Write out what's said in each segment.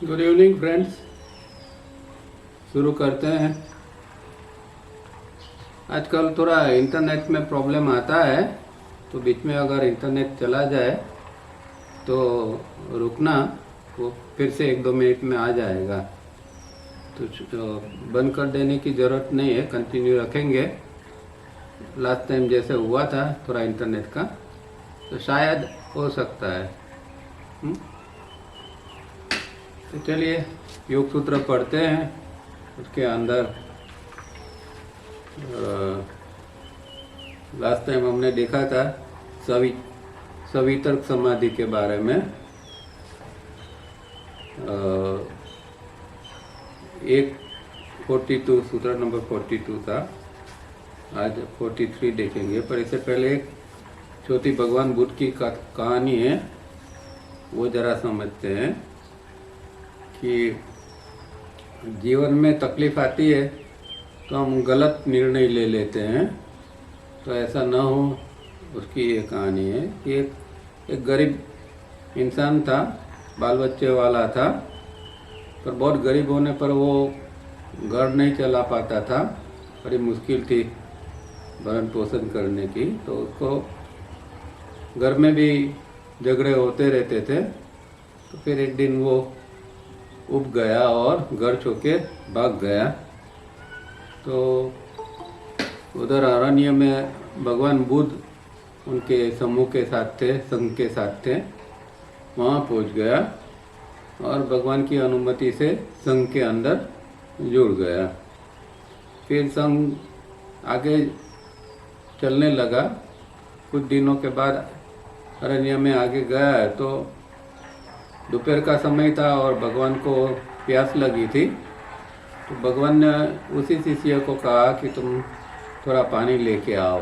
Good evening friends. शुरू करते हैं। आजकल थोड़ा इंटरनेट में प्रॉब्लम आता है, तो बीच में अगर इंटरनेट चला जाए तो रुकना, वो फिर से 1-2 मिनट में आ जाएगा। तो बंद कर देने की ज़रूरत नहीं है, कंटिन्यू रखेंगे। लास्ट टाइम जैसे हुआ था थोड़ा इंटरनेट का, तो शायद हो सकता है। तो चलिए योग सूत्र पढ़ते हैं। उसके अंदर लास्ट टाइम हमने देखा था सवितर्क समाधि के बारे में। 42 सूत्र नंबर 42 था। आज 43 देखेंगे, पर इससे पहले एक छोटी भगवान बुद्ध की कहानी है, वो जरा समझते हैं कि जीवन में तकलीफ आती है तो हम गलत निर्णय ले लेते हैं। तो ऐसा ना हो, उसकी ये कहानी है कि एक गरीब इंसान था, बाल बच्चे वाला था, पर बहुत गरीब होने पर वो घर नहीं चला पाता था। बड़ी मुश्किल थी भरण पोषण करने की, तो उसको घर में भी झगड़े होते रहते थे। तो फिर एक दिन वो उब गया और घर छोड़ के भाग गया। तो उधर अरण्य में भगवान बुद्ध उनके समूह के साथ थे, संघ के साथ थे। वहाँ पहुँच गया और भगवान की अनुमति से संघ के अंदर जुड़ गया। फिर संघ आगे चलने लगा। कुछ दिनों के बाद अरण्य में आगे गया तो दोपहर का समय था और भगवान को प्यास लगी थी। तो भगवान ने उसी शिष्य को कहा कि तुम थोड़ा पानी लेके आओ।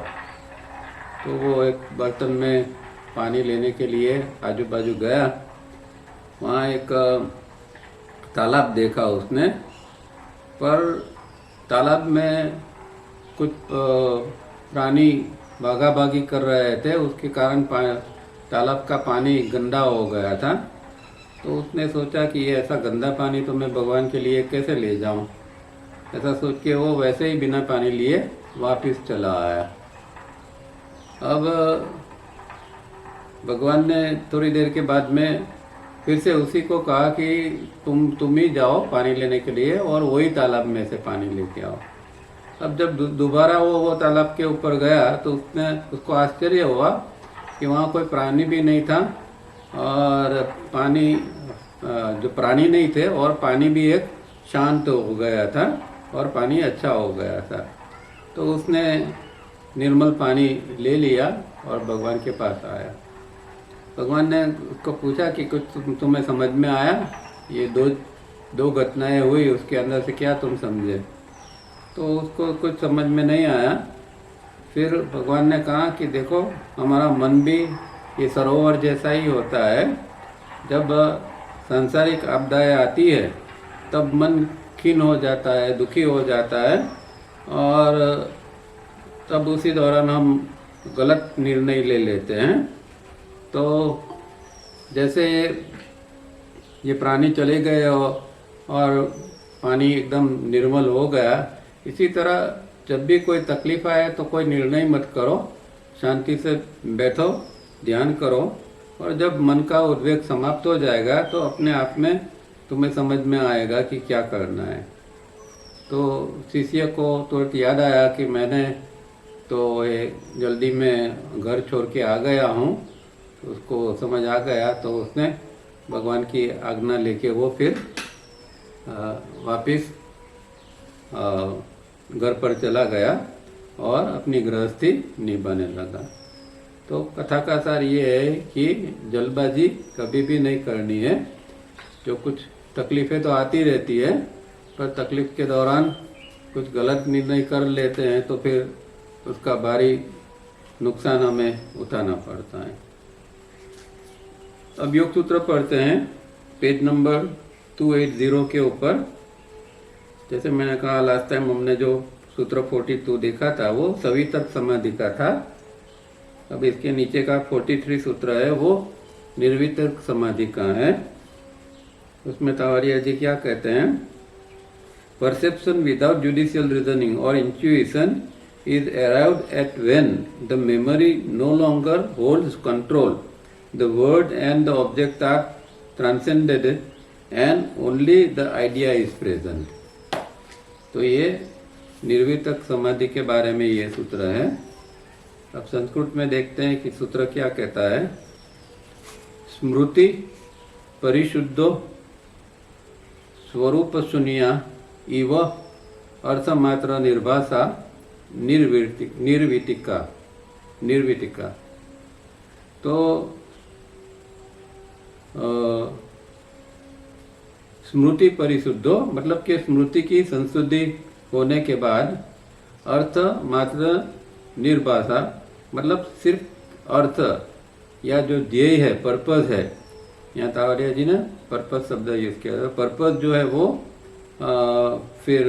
तो वो एक बर्तन में पानी लेने के लिए आजू बाजू गया। वहाँ एक तालाब देखा उसने, पर तालाब में कुछ प्राणी भागा भागी कर रहे थे, उसके कारण तालाब का पानी गंदा हो गया था। तो उसने सोचा कि ये ऐसा गंदा पानी तो मैं भगवान के लिए कैसे ले जाऊं। ऐसा सोच के वो वैसे ही बिना पानी लिए वापस चला आया। अब भगवान ने थोड़ी देर के बाद में फिर से उसी को कहा कि तुम ही जाओ पानी लेने के लिए और वही तालाब में से पानी लेके आओ। अब जब दोबारा वो तालाब के ऊपर गया तो उसको आश्चर्य हुआ कि वहाँ कोई प्राणी भी नहीं था, और पानी जो प्राणी नहीं थे, और पानी भी एक शांत हो गया था और पानी अच्छा हो गया था। तो उसने निर्मल पानी ले लिया और भगवान के पास आया। भगवान ने उसको पूछा कि कुछ तुम्हें समझ में आया? ये दो घटनाएं हुई, उसके अंदर से क्या तुम समझे? तो उसको कुछ समझ में नहीं आया। फिर भगवान ने कहा कि देखो, हमारा मन भी ये सरोवर जैसा ही होता है। जब सांसारिक आपदाएं आती है तब मन खिन्न हो जाता है, दुखी हो जाता है, और तब उसी दौरान हम गलत निर्णय ले लेते हैं। तो जैसे ये प्राणी चले गए और पानी एकदम निर्मल हो गया, इसी तरह जब भी कोई तकलीफ आए तो कोई निर्णय मत करो, शांति से बैठो, ध्यान करो, और जब मन का उद्वेग समाप्त हो जाएगा तो अपने आप में तुम्हें समझ में आएगा कि क्या करना है। तो शिष्य को तुरंत याद आया कि मैंने तो ये जल्दी में घर छोड़ के आ गया हूँ। तो उसको समझ आ गया, तो उसने भगवान की आज्ञा लेके वो फिर वापस घर पर चला गया और अपनी गृहस्थी निभाने लगा। तो कथा का सार ये है कि जल्दबाजी कभी भी नहीं करनी है। जो कुछ तकलीफ़ें तो आती रहती है, पर तकलीफ़ के दौरान कुछ गलत निर्णय कर लेते हैं तो फिर उसका भारी नुकसान हमें उठाना पड़ता है। अब योग सूत्र पढ़ते हैं, पेज नंबर 280 के ऊपर। जैसे मैंने कहा लास्ट टाइम हमने जो सूत्र 42 देखा था वो सवितर्क समाधि का था। अब इसके नीचे का 43 सूत्र है वो निर्वितर्क समाधि का है। उसमें तावरिया जी क्या कहते हैं, परसेप्शन विदाउट जुडिशियल रीजनिंग और intuition is arrived at when the memory no longer holds control. The word and the object are transcended and only the idea is present. तो ये निर्वितक समाधि के बारे में ये सूत्र है। अब संस्कृत में देखते हैं कि सूत्र क्या कहता है। स्मृति परिशुद्धो स्वरूप शून्या इव अर्थमात्र निर्भाषा निर्वितिका। तो स्मृति परिशुद्धो मतलब कि स्मृति की संशुद्धि होने के बाद अर्थ मात्र निर्भाषा मतलब सिर्फ अर्थ या जो ध्येय है, पर्पस है, यहाँ तावड़िया जी ने पर्पस शब्द यूज किया। पर्पस जो है वो फिर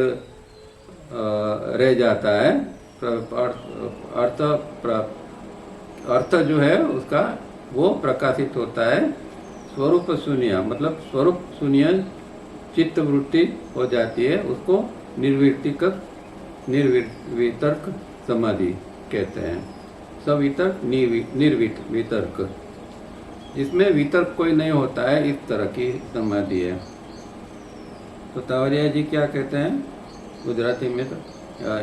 रह जाता है। अर्थ जो है उसका वो प्रकाशित होता है। स्वरूप शून्य मतलब स्वरूप शून्य चित्त वृत्ति हो जाती है, उसको निर्वितर्क समाधि कहते हैं। सवितर्क निर्वितर्क, जिसमें वितर्क कोई नहीं होता है, इस तरह की समाधि है। तो तावरिया जी क्या कहते हैं गुजराती में, तो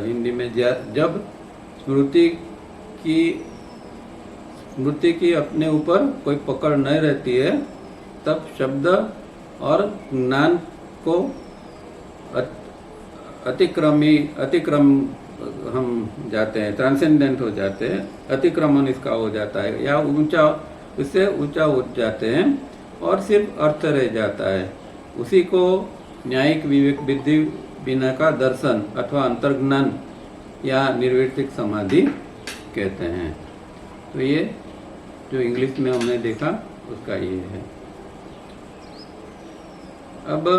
हिंदी में, जब स्मृति की अपने ऊपर कोई पकड़ नहीं रहती है तब शब्द और ज्ञान को अतिक्रम हम जाते हैं, ट्रांसेंडेंट हो जाते हैं, अतिक्रमण इसका हो जाता है या ऊंचा, उससे ऊंचा उठ जाते हैं और सिर्फ अर्थ रह जाता है। उसी को न्यायिक विवेक विधि बिना का दर्शन अथवा अंतर्ज्ञान या निर्वितर्क समाधि कहते हैं। तो ये जो इंग्लिश में हमने देखा उसका ये है। अब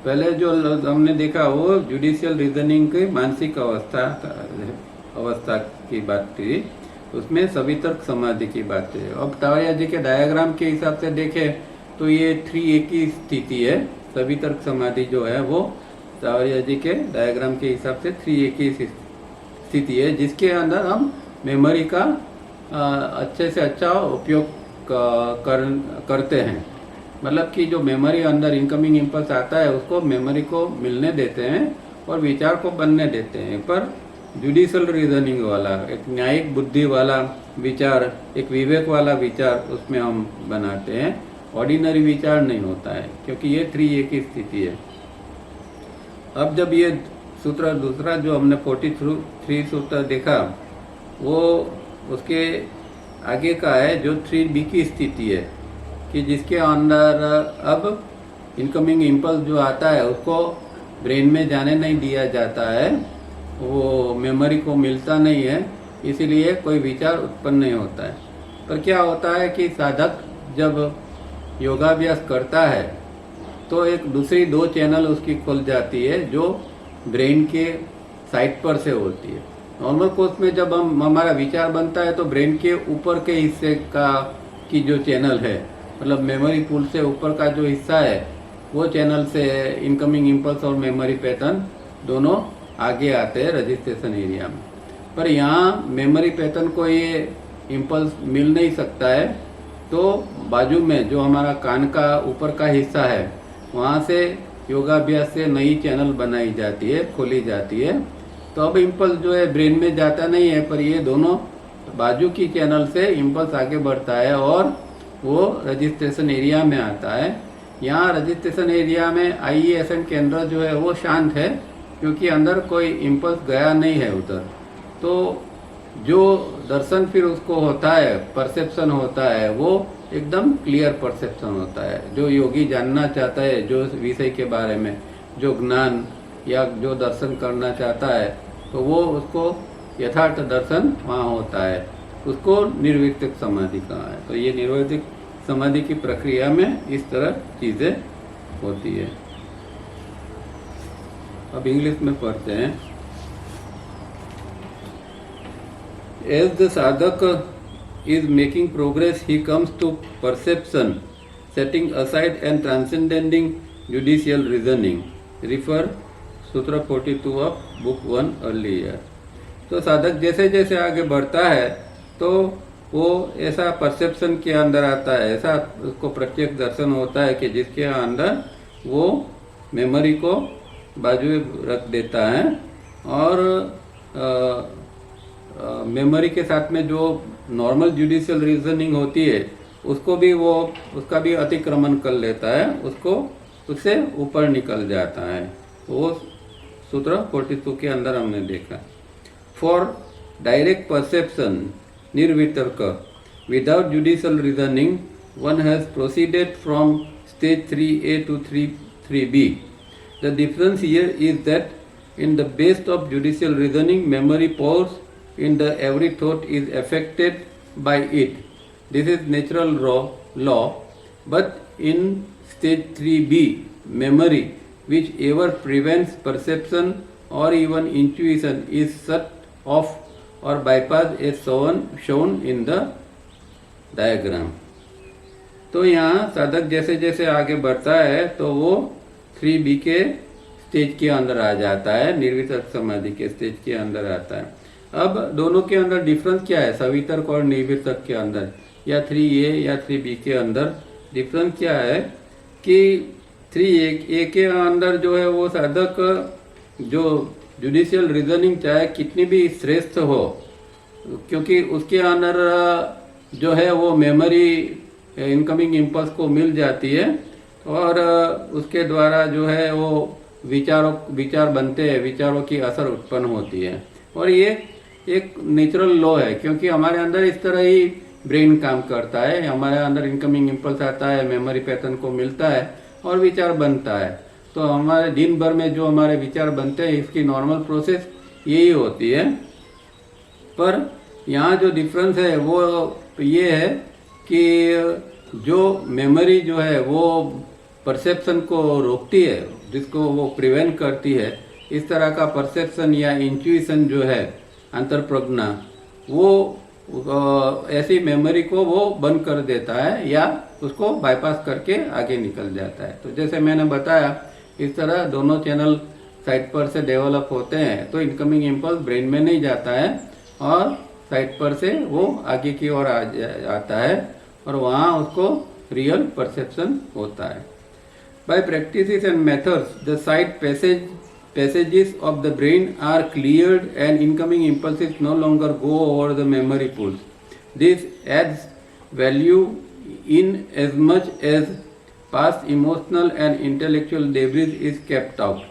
पहले जो हमने देखा वो जुडिशियल रीजनिंग की मानसिक अवस्था की बात थी, उसमें सवितर्क समाधि की बात है। अब तावड़िया जी के डायग्राम के हिसाब से देखें तो ये 3A की स्थिति है। सवितर्क समाधि जो है वो तावड़िया जी के डायग्राम के हिसाब से 3A की स्थिति है, जिसके अंदर हम मेमोरी का अच्छे से अच्छा उपयोग करते हैं। मतलब कि जो मेमोरी अंदर इनकमिंग इम्पल्स आता है उसको मेमोरी को मिलने देते हैं और विचार को बनने देते हैं। पर जुडिशियल रीजनिंग वाला, एक न्यायिक बुद्धि वाला विचार, एक विवेक वाला विचार उसमें हम बनाते हैं। ऑर्डिनरी विचार नहीं होता है, क्योंकि ये 3A की स्थिति है। अब जब ये सूत्र दूसरा जो हमने 43 सूत्र देखा वो उसके आगे का है जो 3B की स्थिति है, कि जिसके अंदर अब इनकमिंग इम्पल्स जो आता है उसको ब्रेन में जाने नहीं दिया जाता है, वो मेमोरी को मिलता नहीं है, इसीलिए कोई विचार उत्पन्न नहीं होता है। पर क्या होता है कि साधक जब योगाभ्यास करता है तो एक दूसरी 2 चैनल उसकी खुल जाती है जो ब्रेन के साइड पर से होती है। नॉर्मल कोर्स में जब हमारा विचार बनता है तो ब्रेन के ऊपर के हिस्से की जो चैनल है, मतलब मेमोरी पूल से ऊपर का जो हिस्सा है वो चैनल से इनकमिंग इम्पल्स और मेमोरी पैटर्न दोनों आगे आते हैं रजिस्ट्रेशन एरिया में। पर यहाँ मेमोरी पैटर्न को ये इम्पल्स मिल नहीं सकता है, तो बाजू में जो हमारा कान का ऊपर का हिस्सा है वहाँ से योगाभ्यास से नई चैनल बनाई जाती है, खोली जाती है। तो अब इम्पल्स जो है ब्रेन में जाता नहीं है, पर ये दोनों बाजू की चैनल से इम्पल्स आगे बढ़ता है और वो रजिस्ट्रेशन एरिया में आता है। यहाँ रजिस्ट्रेशन एरिया में IESN केंद्र जो है वो शांत है, क्योंकि अंदर कोई इम्पल्स गया नहीं है उधर। तो जो दर्शन फिर उसको होता है, परसेप्शन होता है, वो एकदम क्लियर परसेप्शन होता है। जो योगी जानना चाहता है जो विषय के बारे में, जो ज्ञान या जो दर्शन करना चाहता है, तो वो उसको यथार्थ दर्शन वहाँ होता है, उसको निर्वितर्क समाधि कहा है। तो ये निर्वितर्क समाधि की प्रक्रिया में इस तरह चीज़ें होती है। अब इंग्लिश में पढ़ते हैं। As the sadhak is making progress, he comes to perception setting aside and transcending judicial reasoning. Refer सूत्र 42 of book 1 earlier. तो साधक जैसे जैसे आगे बढ़ता है तो वो ऐसा परसेप्शन के अंदर आता है, ऐसा उसको प्रत्यक्ष दर्शन होता है कि जिसके अंदर वो मेमोरी को बाजू में रख देता है और मेमोरी के साथ में जो नॉर्मल जुडिशियल रीजनिंग होती है उसको भी वो उसका भी अतिक्रमण कर लेता है, उसको उससे ऊपर निकल जाता है। वो सूत्र 42 के अंदर हमने देखा। For direct perception nirvitarka without judicial reasoning one has proceeded from stage 3A to 3B. The difference here is that in the best of judicial reasoning, memory powers in the every thought is affected by it. This is natural law. But in stage 3B, memory, which ever prevents perception or even intuition, is shut off or bypassed as shown in the diagram. तो यहाँ साधक जैसे जैसे आगे बढ़ता है तो वो 3B के स्टेज के अंदर आ जाता है, निर्वितर्क समाधि के स्टेज के अंदर आता है। अब दोनों के अंदर डिफरेंस क्या है, सवितर्क और निर्वितर्क के अंदर या 3A या 3B के अंदर डिफरेंस क्या है कि 3A के अंदर जो है वो साधक जो जुडिशियल रीजनिंग चाहे कितनी भी श्रेष्ठ हो, क्योंकि उसके अंदर जो है वो मेमोरी इनकमिंग इम्पल्स को मिल जाती है और उसके द्वारा जो है वो विचार बनते हैं, विचारों की असर उत्पन्न होती है। और ये एक नेचुरल लॉ है, क्योंकि हमारे अंदर इस तरह ही ब्रेन काम करता है, हमारे अंदर इनकमिंग इम्पल्स आता है, मेमोरी पैटर्न को मिलता है और विचार बनता है। तो हमारे दिन भर में जो हमारे विचार बनते हैं इसकी नॉर्मल प्रोसेस यही होती है। पर यहाँ जो डिफरेंस है वो ये है कि जो मेमोरी जो है वो परसेप्शन को रोकती है, जिसको वो प्रिवेंट करती है, इस तरह का परसेप्शन या इंट्यूशन जो है अंतर्प्रज्ञा, वो ऐसी मेमोरी को वो बंद कर देता है या उसको बाईपास करके आगे निकल जाता है। तो जैसे मैंने बताया इस तरह दोनों चैनल साइड पर से डेवलप होते हैं, तो इनकमिंग इम्पल्स ब्रेन में नहीं जाता है और साइड पर से वो आगे की ओर आता है और वहाँ उसको रियल परसेप्शन होता है। By practices and methods, the side passages of the brain are cleared and incoming impulses no longer go over the memory pools. This adds value in as much as past emotional and intellectual debris is kept out.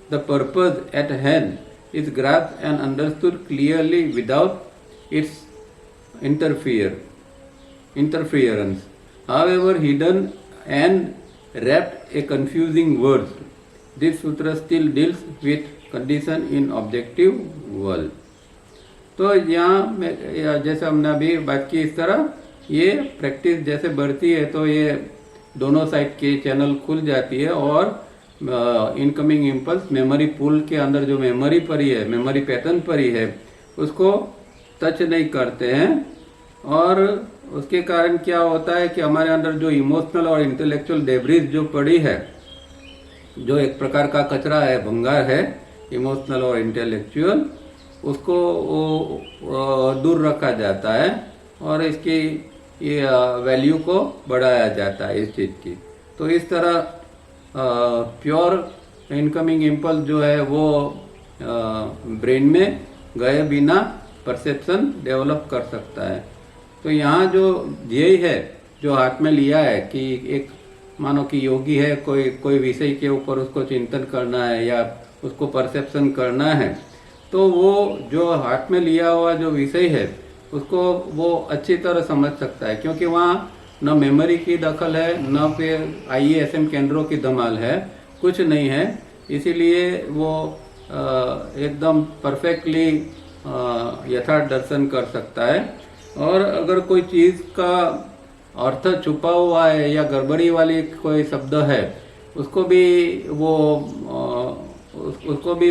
The purpose at hand is grasped and understood clearly without its interference. However hidden and wrapped a confusing words, this sutra still deals with condition in objective world. तो यहाँ जैसे हमने अभी बात की इस तरह ये प्रैक्टिस जैसे बढ़ती है तो ये दोनों साइड के चैनल खुल जाती है और इनकमिंग इम्पल्स मेमोरी पूल के अंदर जो मेमोरी पड़ी है, मेमोरी पैटर्न पड़ी है, उसको टच नहीं करते हैं। और उसके कारण क्या होता है कि हमारे अंदर जो इमोशनल और इंटेलेक्चुअल डेब्रिज जो पड़ी है, जो एक प्रकार का कचरा है, भंगार है इमोशनल और इंटेलेक्चुअल, उसको दूर रखा जाता है और इसकी ये वैल्यू को बढ़ाया जाता है इस चीज़ की। तो इस तरह प्योर इनकमिंग इम्पल्स जो है वो ब्रेन में गए बिना परसेप्शन डेवलप कर सकता है। तो यहाँ जो ध्येय है जो हाथ में लिया है कि एक मानो कि योगी है, कोई विषय के ऊपर उसको चिंतन करना है या उसको परसेप्शन करना है, तो वो जो हाथ में लिया हुआ जो विषय है उसको वो अच्छी तरह समझ सकता है, क्योंकि वहाँ न मेमोरी की दखल है न फिर IESM केंद्रों की धमाल है, कुछ नहीं है। इसीलिए वो एकदम परफेक्टली यथार्थ दर्शन कर सकता है। और अगर कोई चीज़ का अर्थ छुपा हुआ है या गड़बड़ी वाली कोई शब्द है उसको भी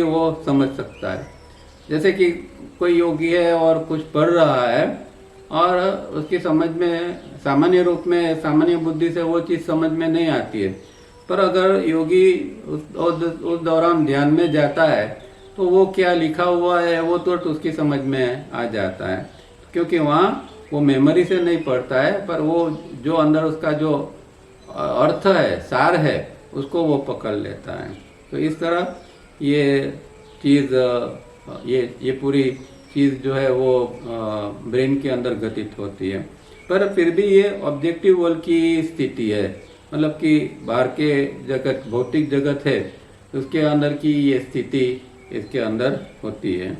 वो समझ सकता है। जैसे कि कोई योगी है और कुछ पढ़ रहा है और उसकी समझ में सामान्य रूप में सामान्य बुद्धि से वो चीज़ समझ में नहीं आती है। पर अगर योगी उस दौरान ध्यान में जाता है तो वो क्या लिखा हुआ है वो तो उसकी समझ में आ जाता है, क्योंकि वहाँ वो मेमोरी से नहीं पढ़ता है, पर वो जो अंदर उसका जो अर्थ है, सार है, उसको वो पकड़ लेता है। तो इस तरह ये चीज़ ये पूरी चीज़ जो है वो ब्रेन के अंदर घटित होती है। पर फिर भी ये ऑब्जेक्टिव वर्ल्ड की स्थिति है, मतलब कि बाहर के जगत, भौतिक जगत है, उसके अंदर की ये स्थिति इसके अंदर होती है।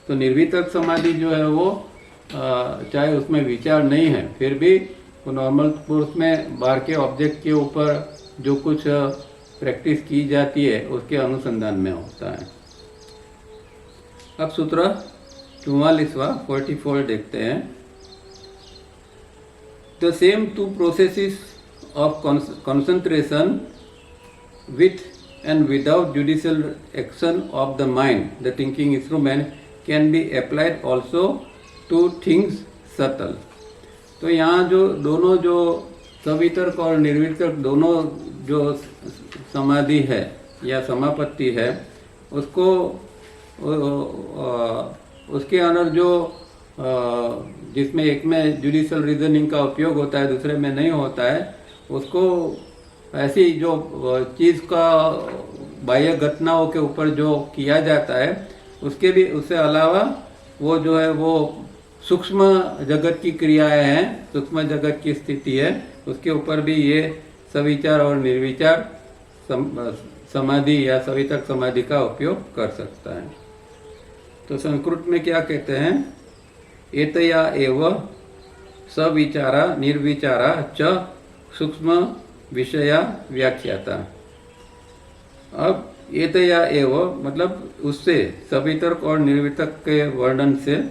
तो निर्वितर्क समाधि जो है वो चाहे उसमें विचार नहीं है, फिर भी वो नॉर्मल कोर्स में बाहर के ऑब्जेक्ट के ऊपर जो कुछ प्रैक्टिस की जाती है उसके अनुसंधान में होता है। अब सूत्र 44वां 44 देखते हैं। The same two processes of concentration with and without judicial action of the mind, the thinking instrument, can be applied also to things subtle. तो यहाँ जो दोनों जो सवितर्क और निर्वितर्क दोनों जो समाधि है या समापत्ति है, उसको उसके अंदर जो जिसमें एक में जुडिशियल रीजनिंग का उपयोग होता है, दूसरे में नहीं होता है, उसको ऐसी जो चीज़ का बाह्य घटनाओं के ऊपर जो किया जाता है उसके भी, उससे अलावा वो जो है वो सूक्ष्म जगत की क्रियाएं हैं, सूक्ष्म जगत की स्थिति है, उसके ऊपर भी ये सविचार और निर्विचार समाधि या सवितर्क समाधि का उपयोग कर सकता है। तो संस्कृत में क्या कहते हैं? एतया एव सविचारा निर्विचारा च सूक्ष्म विषया व्याख्याता। अब एतया एव मतलब उससे, सवितर्क और निर्वितर्क के वर्णन से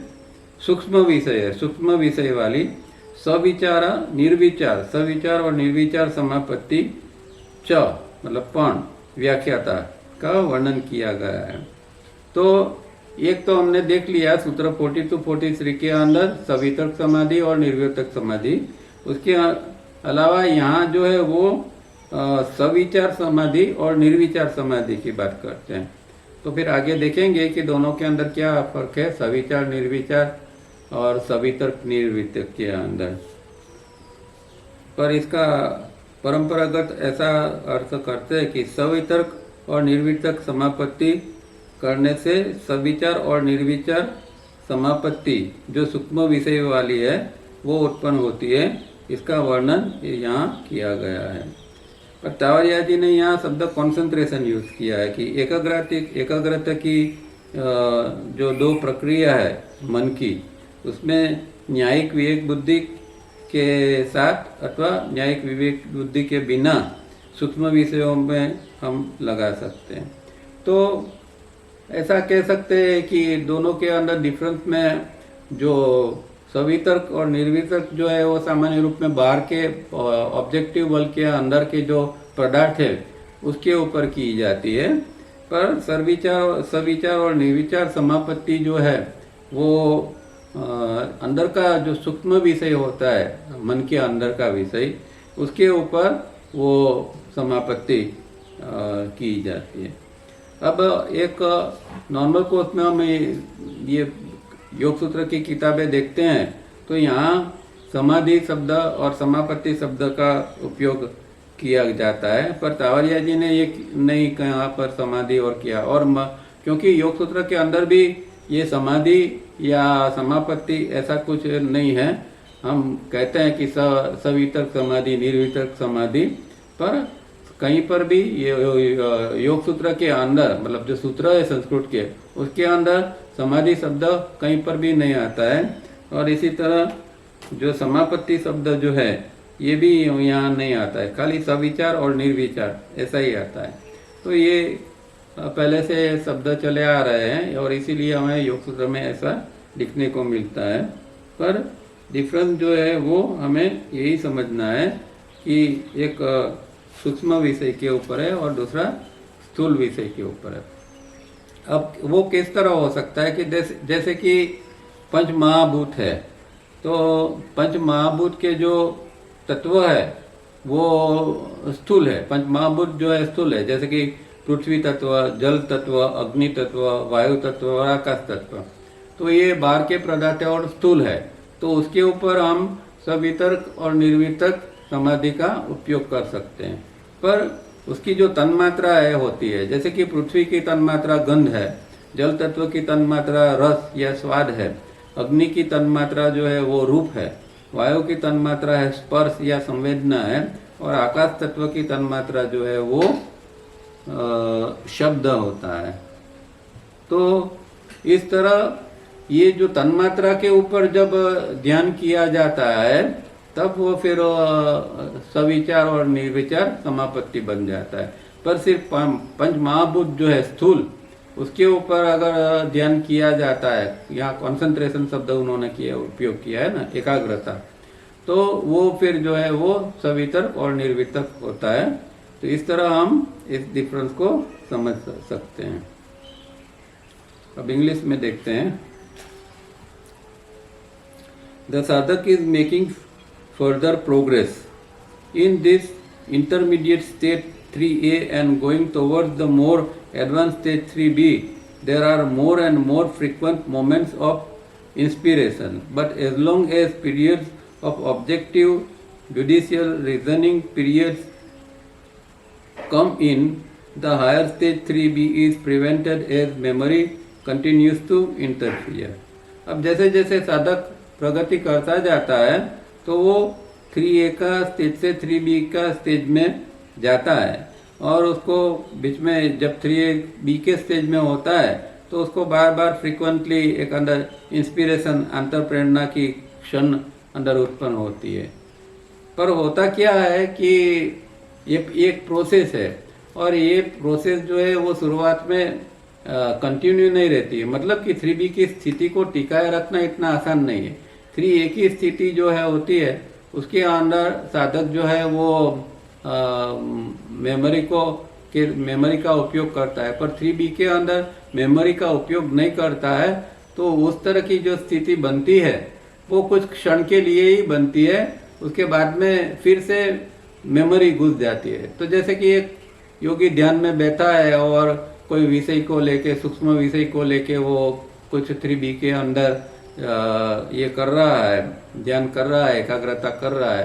सूक्ष्म विषय, सूक्ष्म विषय वाली सविचारा निर्विचार, सविचार और निर्विचार समापत्ति च मतलब पण व्याख्याता का वर्णन किया गया है। तो एक तो हमने देख लिया सूत्र 42-43 के अंदर सवितर्क समाधि और निर्वितर्क समाधि, उसके अलावा यहाँ जो है वो सविचार समाधि और निर्विचार समाधि की बात करते हैं। तो फिर आगे देखेंगे कि दोनों के अंदर क्या फर्क है, सविचार निर्विचार और सवितर्क निर्वितर्क के अंदर। पर इसका परंपरागत ऐसा अर्थ करते हैं कि सवितर्क और निर्वितर्क समापत्ति करने से सविचार और निर्विचार समापत्ति जो सूक्ष्म विषय वाली है वो उत्पन्न होती है। इसका वर्णन यहाँ किया गया है। पर तावरिया जी ने यहाँ शब्द कॉन्सेंट्रेशन यूज किया है कि एकाग्रता की जो दो प्रक्रिया है मन की, उसमें न्यायिक विवेक बुद्धि के साथ अथवा न्यायिक विवेक बुद्धि के बिना सूक्ष्म विषयों में हम लगा सकते हैं। तो ऐसा कह सकते हैं कि दोनों के अंदर डिफरेंस में जो सवितर्क और निर्वितर्क जो है वो सामान्य रूप में बाहर के ऑब्जेक्टिव वर्ल्ड के अंदर के जो पदार्थ है उसके ऊपर की जाती है। पर सविचार और निर्विचार समापत्ति जो है वो अंदर का जो सूक्ष्म विषय होता है, मन के अंदर का विषय, उसके ऊपर वो समापत्ति की जाती है। अब एक नॉर्मल कोर्स में हम ये योग सूत्र की किताबें देखते हैं तो यहाँ समाधि शब्द और समापत्ति शब्द का उपयोग किया जाता है, पर तावरिया जी ने ये नहीं कहा पर समाधि और किया। और क्योंकि योग सूत्र के अंदर भी ये समाधि या समापत्ति ऐसा कुछ नहीं है, हम कहते हैं कि सवितर्क समाधि निर्वितर्क समाधि, पर कहीं पर भी ये योग सूत्र के अंदर, मतलब जो सूत्र है संस्कृत के, उसके अंदर समाधि शब्द कहीं पर भी नहीं आता है। और इसी तरह जो समापत्ति शब्द जो है ये भी यहाँ नहीं आता है, खाली सविचार और निर्विचार ऐसा ही आता है। तो ये पहले से शब्द चले आ रहे हैं और इसीलिए हमें योग सूत्र में ऐसा दिखने को मिलता है। पर डिफरेंस जो है वो हमें यही समझना है कि एक सूक्ष्म विषय के ऊपर है और दूसरा स्थूल विषय के ऊपर है। अब वो किस तरह हो सकता है कि जैसे कि पंच महाभूत है, तो पंच महाभूत के जो तत्व है वो स्थूल है। पंच महाभूत जो है स्थूल है, जैसे कि पृथ्वी तत्व, जल तत्व, अग्नि तत्व, वायु तत्व और आकाश तत्व। तो ये बाहर के पदार्थ और स्थूल है, तो उसके ऊपर हम सवितर्क और निर्वितर्क समाधि का उपयोग कर सकते हैं। पर उसकी जो तन्मात्रा है होती है, जैसे कि पृथ्वी की तन्मात्रा गंध है, जल तत्व की तन्मात्रा रस या स्वाद है, अग्नि की तन्मात्रा जो है वो रूप है, वायु की तन्मात्रा है स्पर्श या संवेदना है, और आकाश तत्व की तन्मात्रा जो है वो शब्द होता है। तो इस तरह ये जो तन्मात्रा के ऊपर जब ध्यान किया जाता है तब वो फिर सविचार और निर्विचार समापत्ति बन जाता है। पर सिर्फ पंच महाभूत जो है स्थूल, उसके ऊपर अगर ध्यान किया जाता है, यहाँ कॉन्सेंट्रेशन शब्द उन्होंने किया उपयोग किया है ना, एकाग्रता, तो वो फिर जो है वो सवितर्क और निर्वितर्क होता है। तो इस तरह हम इस डिफरेंस को समझ सकते हैं। अब इंग्लिश में देखते हैं। The sadhak is making further progress in this intermediate state 3A and going towards the more advanced state 3B. There are more and more frequent moments of inspiration, but as long as periods of objective judicial reasoning periods come in, the higher stage 3B is prevented as memory continues to interfere. अब जैसे जैसे साधक प्रगति करता जाता है तो वो 3A का स्टेज से 3B का स्टेज में जाता है, और उसको बीच में जब 3B के स्टेज में होता है तो उसको बार बार फ्रीक्वेंटली एक अंदर इंस्पिरेशन, अंतर प्रेरणा की क्षण अंदर उत्पन्न होती है। पर होता क्या है कि ये एक प्रोसेस है, और ये प्रोसेस जो है वो शुरुआत में कंटिन्यू नहीं रहती है। मतलब कि 3B की स्थिति को टिकाए रखना इतना आसान नहीं है। 3A की स्थिति जो है होती है, उसके अंदर साधक जो है वो मेमोरी का उपयोग करता है, पर 3B के अंदर मेमोरी का उपयोग नहीं करता है। तो उस तरह की जो स्थिति बनती है वो कुछ क्षण के लिए ही बनती है, उसके बाद में फिर से मेमोरी घुस जाती है। तो जैसे कि एक योगी ध्यान में बैठा है और कोई विषय को लेके, सूक्ष्म विषय को लेके वो कुछ 3B के अंदर ये कर रहा है, ध्यान कर रहा है, एकाग्रता कर रहा है,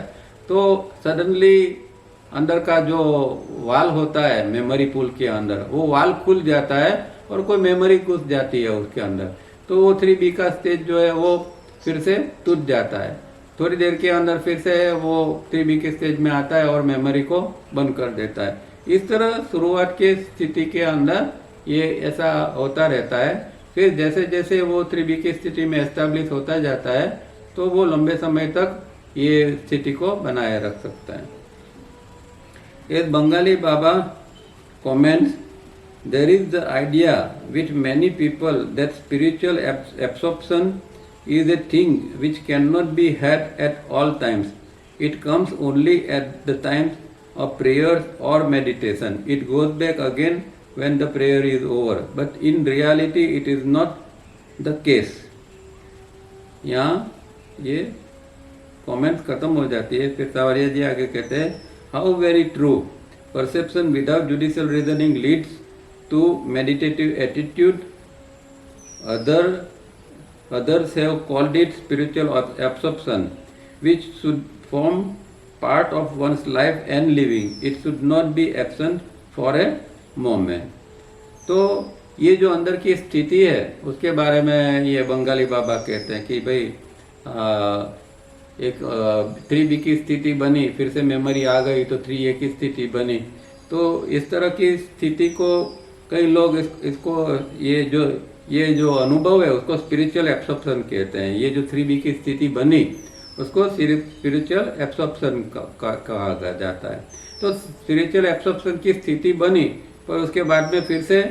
तो सडनली अंदर का जो वाल होता है मेमोरी पूल के अंदर, वो वाल खुल जाता है और कोई मेमोरी घुस जाती है उसके अंदर। तो वो 3B का स्टेज जो है वो फिर से टूट जाता है। थोड़ी देर के अंदर फिर से वो 3B के स्टेज में आता है और मेमोरी को बंद कर देता है। इस तरह शुरुआत के स्थिति के अंदर ये ऐसा होता रहता है। फिर जैसे जैसे वो 3B की स्थिति में एस्टेब्लिश होता जाता है तो वो लंबे समय तक ये स्थिति को बनाए रख सकता है। As Bengali Baba comments, there is the idea with many people that spiritual absorption is a thing which cannot be had at all times. It comes only at the times of prayers or meditation. It goes back again when the prayer is over. But in reality it is not the case. यहाँ ये comments खत्म हो जाती है। फिर सावरिया जी आगे कहते हैं, how very true, perception without judicial reasoning leads to meditative attitude. Others have called it spiritual absorption, which should form part of one's life and living. It should not be absent for a moment. तो ये जो अंदर की स्थिति है उसके बारे में ये बंगाली बाबा कहते हैं कि भाई एक 3B की स्थिति बनी, फिर से मेमोरी आ गई तो 3A की स्थिति बनी। तो इस तरह की स्थिति को कई लोग इसको ये जो अनुभव है उसको स्पिरिचुअल एब्सॉर्प्शन कहते हैं। ये जो 3B की स्थिति बनी उसको स्पिरिचुअल एब्सॉर्प्शन कहा जाता है। तो स्पिरिचुअल एब्सॉर्प्शन की स्थिति बनी पर उसके बाद में फिर से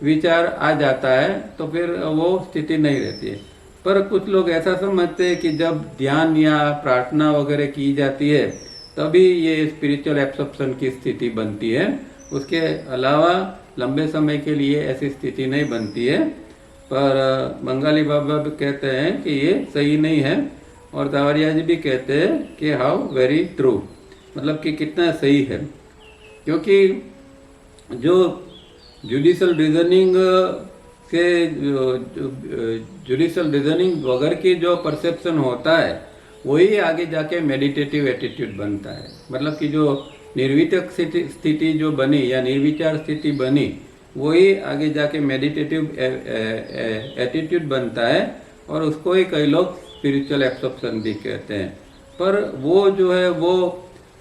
विचार आ जाता है तो फिर वो स्थिति नहीं रहती है। पर कुछ लोग ऐसा समझते हैं कि जब ध्यान या प्रार्थना वगैरह की जाती है तभी ये स्पिरिचुअल एब्सॉर्प्शन की स्थिति बनती है, उसके अलावा लंबे समय के लिए ऐसी स्थिति नहीं बनती है। पर बंगाली बाबा भी कहते हैं कि ये सही नहीं है। और तावरिया जी भी कहते हैं कि हाउ वेरी ट्रू, मतलब कि कितना सही है। क्योंकि जो जुडिशल रीजनिंग के जुडिशल रीजनिंग वगैरह की जो परसेप्शन होता है वही आगे जाके मेडिटेटिव एटीट्यूड बनता है। मतलब कि जो निर्वितक स्थिति जो बनी या निर्विचार स्थिति बनी वही आगे जाके मेडिटेटिव एटीट्यूड बनता है, और उसको ही कई लोग स्पिरिचुअल एब्सॉर्प्शन भी कहते हैं। पर वो जो है वो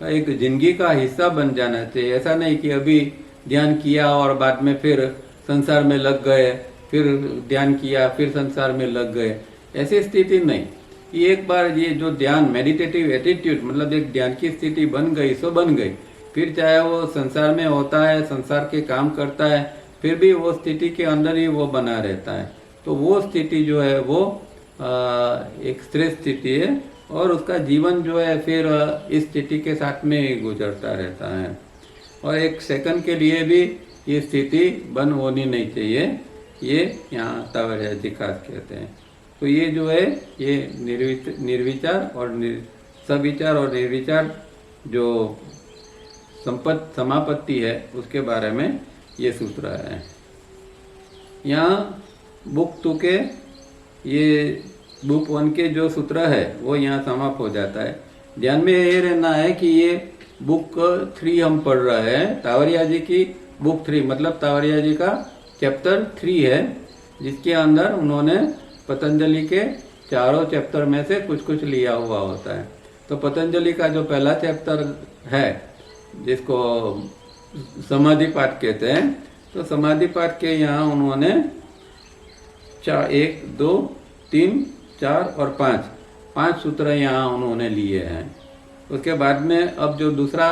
एक जिंदगी का हिस्सा बन जाना चाहिए। ऐसा नहीं कि अभी ध्यान किया और बाद में फिर संसार में लग गए, फिर ध्यान किया फिर संसार में लग गए, ऐसी स्थिति नहीं। ये एक बार ये जो ध्यान मेडिटेटिव एटीट्यूड मतलब एक ध्यान की स्थिति बन गई सो बन गई, फिर चाहे वो संसार में होता है, संसार के काम करता है, फिर भी वो स्थिति के अंदर ही वो बना रहता है। तो वो स्थिति जो है वो एक श्रेष्ठ स्थिति है, और उसका जीवन जो है फिर इस स्थिति के साथ में ही गुजरता रहता है, और एक सेकंड के लिए भी ये स्थिति बंद होनी नहीं चाहिए। ये यहाँ तावरिया जी खास कहते हैं। तो ये जो है ये निर्विचार और सविचार और निर्विचार जो समापत्ति है उसके बारे में ये सूत्र है। यहाँ बुक 2 के ये बुक 1 के जो सूत्र है वो यहाँ समाप्त हो जाता है। ध्यान में ये रहना है कि ये बुक 3 हम पढ़ रहे हैं, तावरिया जी की बुक 3, मतलब तावरिया जी का चैप्टर 3 है, जिसके अंदर उन्होंने पतंजलि के चारों चैप्टर में से कुछ कुछ लिया हुआ होता है। तो पतंजलि का जो पहला चैप्टर है जिसको समाधि पाठ कहते हैं, तो समाधि पाठ के यहाँ उन्होंने 1, 2, 3, 4 और 5 सूत्र यहाँ उन्होंने लिए हैं। उसके बाद में अब जो दूसरा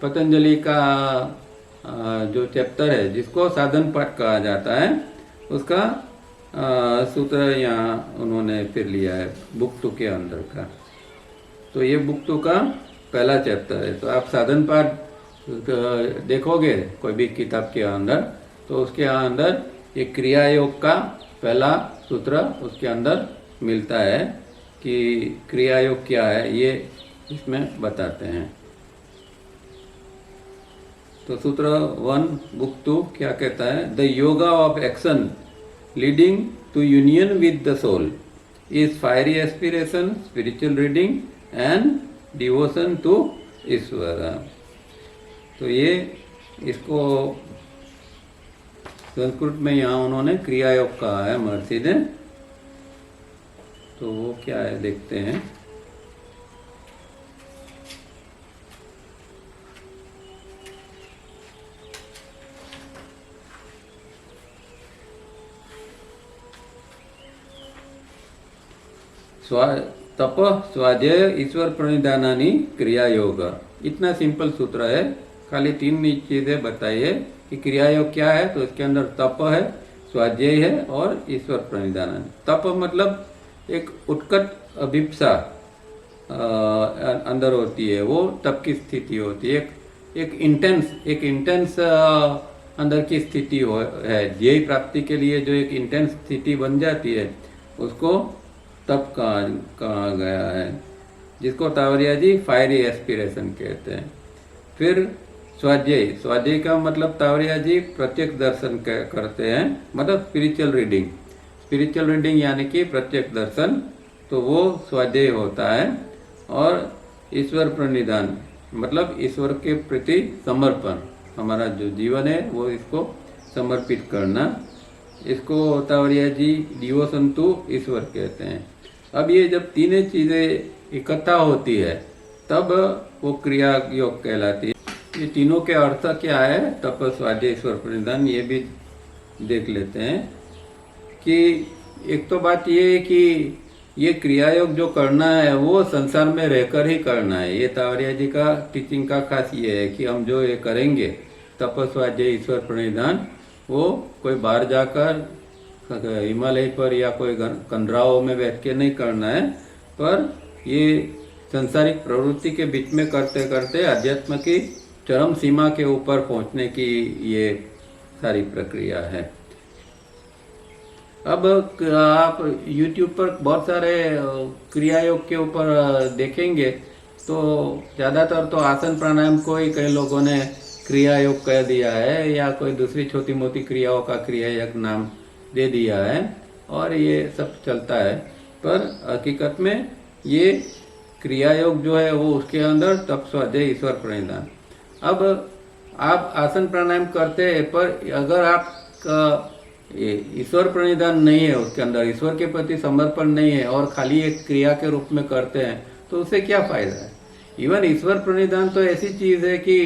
पतंजलि का जो चैप्टर है जिसको साधन पाठ कहा जाता है, उसका सूत्र यहाँ उन्होंने फिर लिया है बुक 2 के अंदर का। तो ये बुक 2 का पहला चैप्टर है। तो आप साधन पाठ देखोगे कोई भी किताब के अंदर, तो उसके अंदर ये क्रिया योग का पहला सूत्र उसके अंदर मिलता है कि क्रिया योग क्या है, ये इसमें बताते हैं। तो सूत्र 1 बुक 2 क्या कहता है? The yoga of action leading to union with the soul is fiery aspiration, spiritual reading and devotion to Ishwar. तो ये इसको संस्कृत में यहाँ उन्होंने क्रिया योग कहा है महर्षि ने। तो वो क्या है देखते हैं। तप स्वाध्याय ईश्वर प्रणिधानानि क्रिया योग, इतना सिंपल सूत्र है। खाली 3 चीजें बताइए कि क्रिया योग क्या है। तो इसके अंदर तप है, स्वाध्याय है और ईश्वर प्रणिधान। तप मतलब एक उत्कट अभिप्सा अंदर होती है, वो तप की स्थिति होती है। एक इंटेंस अंदर की स्थिति है। ध्येय प्राप्ति के लिए जो एक इंटेंस स्थिति बन जाती है उसको तप कहा गया है, जिसको तावरिया जी फायरी एस्पिरेशन कहते हैं। फिर स्वाध्याय का मतलब तावरिया जी प्रत्यक्ष दर्शन करते हैं, मतलब स्पिरिचुअल रीडिंग यानी कि प्रत्यक्ष दर्शन, तो वो स्वाध्याय होता है। और ईश्वर प्रणिधान मतलब ईश्वर के प्रति समर्पण, हमारा जो जीवन है वो इसको समर्पित करना, इसको तावरिया जी डिवोशन टू ईश्वर कहते हैं। अब ये जब 3 चीजें इकट्ठा होती है तब वो क्रिया योग कहलाती है। ये तीनों के अर्थ क्या है, तप स्वाध्याय ईश्वर प्रणिधान, ये भी देख लेते हैं। कि एक तो बात ये है कि ये क्रिया योग जो करना है वो संसार में रहकर ही करना है। ये तावरिया जी का टीचिंग का खास ये है कि हम जो ये करेंगे तप स्वाध्याय ईश्वर प्रणिधान, वो कोई बाहर जाकर हिमालय पर या कोई कंदराओं में बैठ के नहीं करना है, पर ये संसारिक प्रवृत्ति के बीच में करते करते अध्यात्म की चरम सीमा के ऊपर पहुंचने की ये सारी प्रक्रिया है। अब आप YouTube पर बहुत सारे क्रिया योग के ऊपर देखेंगे तो ज़्यादातर तो आसन प्राणायाम को ही कई लोगों ने क्रिया योग कह दिया है या कोई दूसरी छोटी मोटी क्रियाओं का क्रिया योग नाम दे दिया है और ये सब चलता है। पर हकीकत में ये क्रिया योग जो है वो उसके अंदर तप स्वाध्याय ईश्वर प्रणिधान। अब आप आसन प्राणायाम करते हैं पर अगर आपका ईश्वर प्रणिधान नहीं है, उसके अंदर ईश्वर के प्रति समर्पण नहीं है और खाली एक क्रिया के रूप में करते हैं तो उससे क्या फायदा है। इवन ईश्वर प्रणिधान तो ऐसी चीज है कि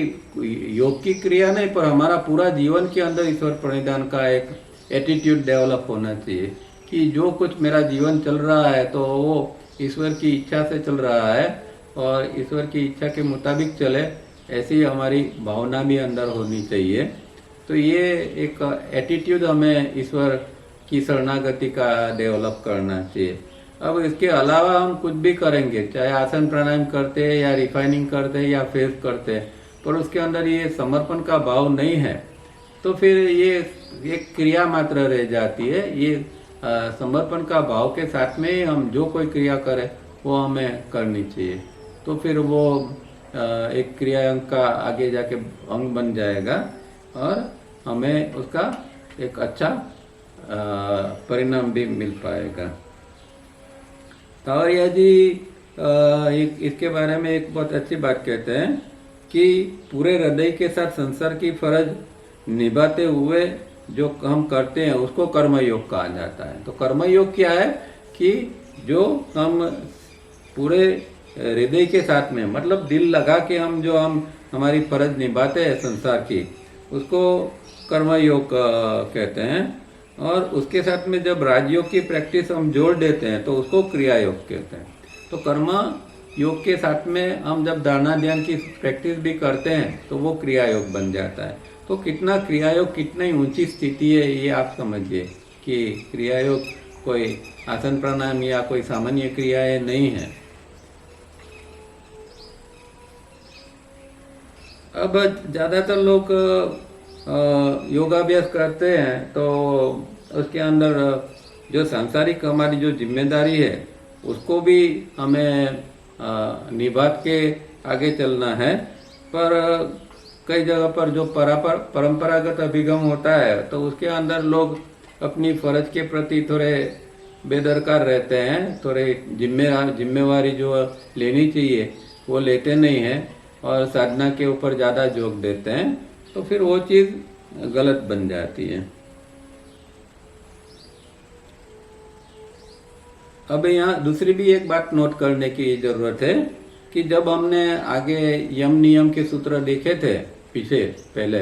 योग की क्रिया नहीं पर हमारा पूरा जीवन के अंदर ईश्वर प्रणिधान का एक एटीट्यूड डेवलप होना चाहिए कि जो कुछ मेरा जीवन चल रहा है तो वो ईश्वर की इच्छा से चल रहा है और ईश्वर की इच्छा के मुताबिक चले, ऐसी हमारी भावना भी अंदर होनी चाहिए। तो ये एक एटीट्यूड हमें ईश्वर की शरणागति का डेवलप करना चाहिए। अब इसके अलावा हम कुछ भी करेंगे, चाहे आसन प्राणायाम करते हैं या रिफाइनिंग करते हैं या फेस करते हैं, पर उसके अंदर ये समर्पण का भाव नहीं है तो फिर ये एक क्रिया मात्र रह जाती है। ये समर्पण का भाव के साथ में ही हम जो कोई क्रिया करें वो हमें करनी चाहिए, तो फिर वो एक क्रिया अंग का आगे जाके अंग बन जाएगा और हमें उसका एक अच्छा परिणाम भी मिल पाएगा। तावरिया जी इसके बारे में एक बहुत अच्छी बात कहते हैं कि पूरे हृदय के साथ संसार की फर्ज निभाते हुए जो हम करते हैं उसको कर्मयोग कहा जाता है। तो कर्मयोग क्या है कि जो हम पूरे हृदय के साथ में मतलब दिल लगा के हम हमारी फर्ज निभाते हैं संसार की, उसको कर्मयोग कहते हैं। और उसके साथ में जब राजयोग की प्रैक्टिस हम जोड़ देते हैं तो उसको क्रिया योग कहते हैं। तो कर्म योग के साथ में हम जब धारणा ध्यान की प्रैक्टिस भी करते हैं तो वो क्रिया योग बन जाता है। तो कितना क्रिया योग कितनी ऊंची स्थिति है ये आप समझिए कि क्रिया योग कोई आसन प्राणायाम या कोई सामान्य क्रियाएं नहीं है। अब ज़्यादातर लोग योगाभ्यास करते हैं तो उसके अंदर जो सांसारिक हमारी जो जिम्मेदारी है उसको भी हमें निभा के आगे चलना है। पर कई जगह पर जो परंपरागत अभिगम होता है तो उसके अंदर लोग अपनी फर्ज के प्रति थोड़े बेदरकार रहते हैं, थोड़े जिम्मेवारी जो लेनी चाहिए वो लेते नहीं हैं और साधना के ऊपर ज़्यादा जोर देते हैं, तो फिर वो चीज़ गलत बन जाती है। अब यहाँ दूसरी भी एक बात नोट करने की ज़रूरत है कि जब हमने आगे यम नियम के सूत्र देखे थे पहले,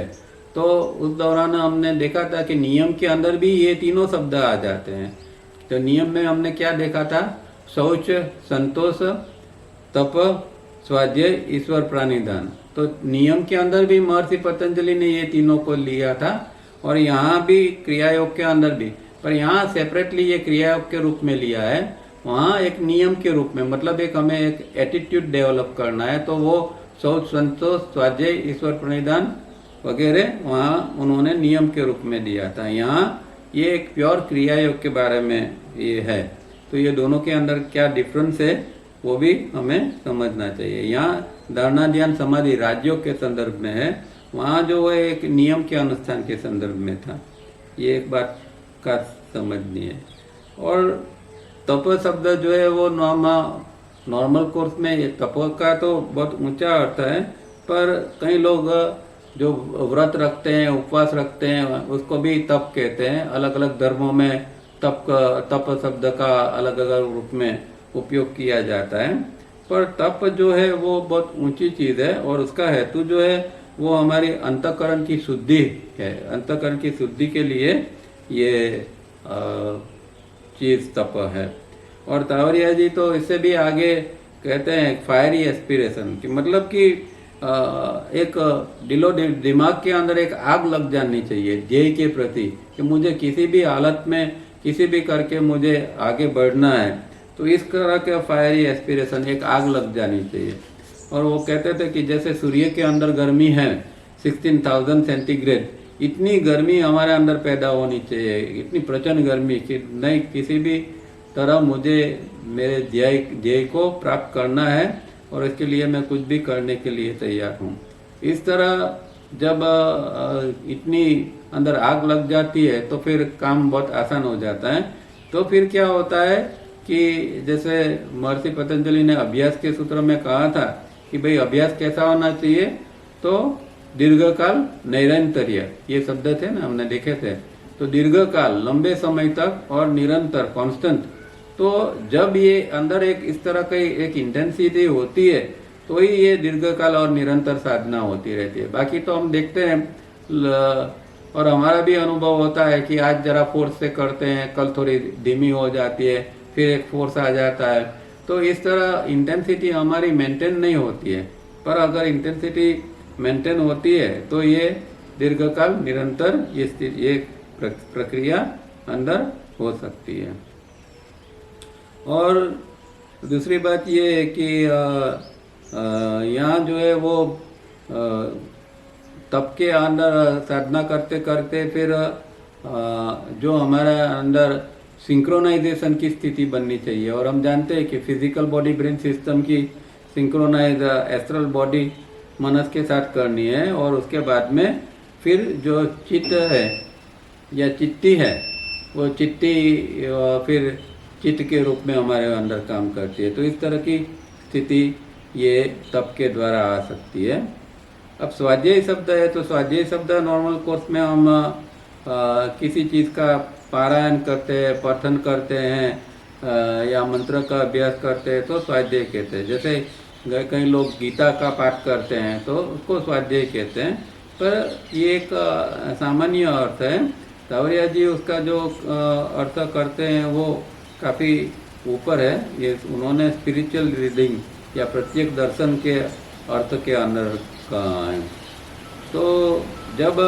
तो उस दौरान हमने देखा था कि नियम के अंदर भी ये तीनों शब्द आ जाते हैं। तो नियम में हमने क्या देखा था? शौच, संतोष, तप, स्वाध्याय, ईश्वर प्राणिधान। तो नियम के अंदर भी महर्षि पतंजलि ने ये तीनों को लिया था और यहाँ भी क्रिया योग के अंदर भी, पर यहाँ सेपरेटली ये क्रिया योग के रूप में लिया है, वहाँ एक नियम के रूप में, मतलब एक हमें एक एटीट्यूड डेवलप करना है। तो वो शौच, संतोष, स्वाध्याय, ईश्वर प्रणिधान वगैरह वहाँ उन्होंने नियम के रूप में दिया था। यहाँ ये एक प्योर क्रिया योग के बारे में ये है। तो ये दोनों के अंदर क्या डिफरेंस है वो भी हमें समझना चाहिए। यहाँ धारणा ध्यान समाधि राजयोग के संदर्भ में है, वहाँ जो है एक नियम के अनुष्ठान के संदर्भ में था। ये एक बात का समझनी है। और तप शब्द जो है वो नॉर्मल कोर्स में तप का तो बहुत ऊंचा अर्थ है, पर कई लोग जो व्रत रखते हैं, उपवास रखते हैं, उसको भी तप कहते हैं। अलग अलग धर्मों में तप शब्द का अलग अलग रूप में उपयोग किया जाता है। पर तप जो है वो बहुत ऊंची चीज़ है और उसका हेतु जो है वो हमारी अंतःकरण की शुद्धि है। अंतःकरण की शुद्धि के लिए ये चीज़ तप है। और तावरिया जी तो इससे भी आगे कहते हैं फायरी एस्पिरेशन की, मतलब कि एक दिलो दिमाग के अंदर एक आग लग जानी चाहिए ध्येय के प्रति कि मुझे किसी भी हालत में किसी भी करके मुझे आगे बढ़ना है। तो इस तरह के फायरी एस्पिरेशन, एक आग लग जानी चाहिए। और वो कहते थे कि जैसे सूर्य के अंदर गर्मी है 16,000 सेंटीग्रेड, इतनी गर्मी हमारे अंदर पैदा होनी चाहिए, इतनी प्रचंड गर्मी कि नहीं, किसी भी तरह मुझे मेरे ध्येय को प्राप्त करना है और इसके लिए मैं कुछ भी करने के लिए तैयार हूँ। इस तरह जब इतनी अंदर आग लग जाती है तो फिर काम बहुत आसान हो जाता है। तो फिर क्या होता है कि जैसे महर्षि पतंजलि ने अभ्यास के सूत्र में कहा था कि भाई अभ्यास कैसा होना चाहिए, तो दीर्घकाल नैरंतर्य, ये शब्द थे ना, हमने देखे थे। तो दीर्घकाल, लंबे समय तक और निरंतर, कांस्टेंट। तो जब ये अंदर एक इस तरह की एक इंटेंसिटी होती है तो ही ये दीर्घकाल और निरंतर साधना होती रहती है। बाकी तो हम देखते हैं और हमारा भी अनुभव होता है कि आज जरा फोर्स से करते हैं, कल थोड़ी धीमी हो जाती है, फिर एक फोर्स आ जाता है। तो इस तरह इंटेंसिटी हमारी मेंटेन नहीं होती है। पर अगर इंटेंसिटी मेंटेन होती है तो ये दीर्घकाल निरंतर ये प्रक्रिया अंदर हो सकती है। और दूसरी बात ये है कि यहाँ जो है वो तप के अंदर साधना करते करते फिर जो हमारे अंदर सिंक्रोनाइजेशन की स्थिति बननी चाहिए। और हम जानते हैं कि फिजिकल बॉडी ब्रेन सिस्टम की सिंक्रोनाइज एस्ट्रल बॉडी मनस के साथ करनी है, और उसके बाद में फिर जो चित्त है या चित्ती है, वो चित्ती फिर चित्त के रूप में हमारे अंदर काम करती है। तो इस तरह की स्थिति ये तप के द्वारा आ सकती है। अब स्वाध्याय शब्द है, तो स्वाध्याय शब्द नॉर्मल कोर्स में हम किसी चीज़ का पारायण करते हैं, पठन करते हैं या मंत्र का अभ्यास करते हैं तो स्वाध्याय कहते हैं। जैसे कई लोग गीता का पाठ करते हैं तो उसको स्वाध्याय कहते हैं। पर ये एक सामान्य अर्थ है। सावरिया जी उसका जो अर्थ करते हैं वो काफ़ी ऊपर है। ये उन्होंने स्पिरिचुअल रीडिंग या प्रत्येक दर्शन के अर्थ के अंदर कहा है। तो जब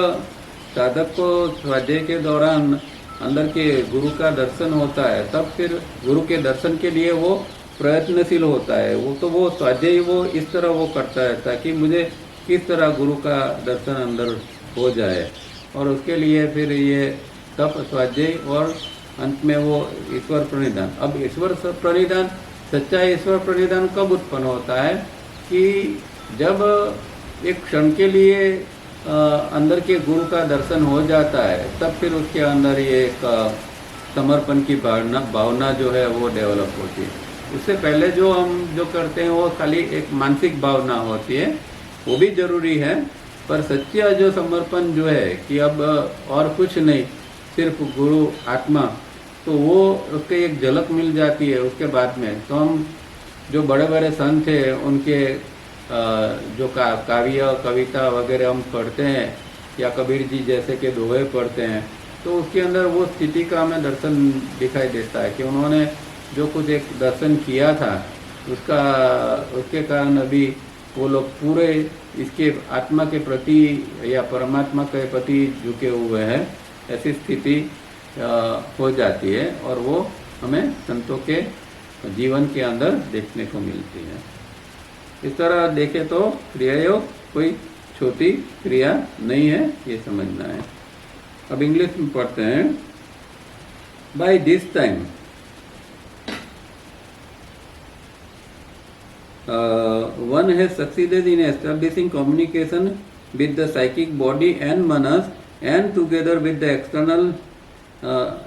साधक को स्वाध्याय के दौरान अंदर के गुरु का दर्शन होता है, तब फिर गुरु के दर्शन के लिए वो प्रयत्नशील होता है। वो स्वाध्याय वो इस तरह वो करता है ताकि मुझे किस तरह गुरु का दर्शन अंदर हो जाए, और उसके लिए फिर ये तप, स्वाध्याय और अंत में वो ईश्वर प्रणिधान। अब ईश्वर प्रणिधान, सच्चा ईश्वर प्रणिधान कब उत्पन्न होता है कि जब एक क्षण के लिए अंदर के गुरु का दर्शन हो जाता है, तब फिर उसके अंदर ये एक समर्पण की भावना जो है वो डेवलप होती है। उससे पहले जो हम जो करते हैं वो खाली एक मानसिक भावना होती है, वो भी जरूरी है। पर सच्चा जो समर्पण जो है कि अब और कुछ नहीं, सिर्फ गुरु आत्मा, तो वो उसके एक झलक मिल जाती है उसके बाद में। तो हम जो बड़े बड़े संत थे उनके जो काव्य कविता वगैरह हम पढ़ते हैं या कबीर जी जैसे के दोहे पढ़ते हैं, तो उसके अंदर वो स्थिति का हमें दर्शन दिखाई देता है कि उन्होंने जो कुछ एक दर्शन किया था उसके कारण अभी वो लोग पूरे इसके आत्मा के प्रति या परमात्मा के प्रति झुके हुए हैं। ऐसी स्थिति हो जाती है और वो हमें संतों के जीवन के अंदर देखने को मिलती है। इस तरह देखें तो क्रिया योग कोई छोटी क्रिया नहीं है, ये समझना है। अब इंग्लिश में पढ़ते हैं। By this time one has succeeded in establishing communication with the psychic body and manas, and together with the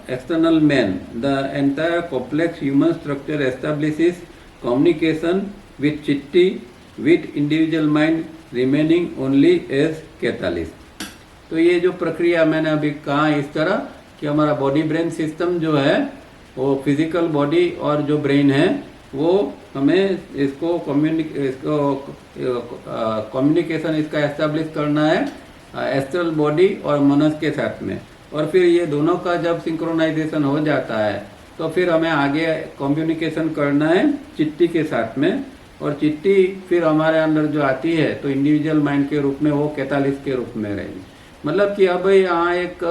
external man, the entire complex human structure establishes communication with chitti, with individual mind remaining only as catalyst। तो ये जो प्रक्रिया मैंने अभी कहा इस तरह कि हमारा बॉडी ब्रेन सिस्टम जो है वो फिजिकल बॉडी और जो ब्रेन है वो हमें इसको कम्युनिकेशन इसका एस्टेब्लिश करना है एस्ट्रल बॉडी और मनस के साथ में। और फिर ये दोनों का जब सिंक्रोनाइजेशन हो जाता है तो फिर हमें आगे कम्युनिकेशन करना है चित्ती के साथ में। और चित्ती फिर हमारे अंदर जो आती है तो इंडिविजुअल माइंड के रूप में वो कैटालिस्ट के रूप में रहेगी। मतलब कि अब यहाँ एक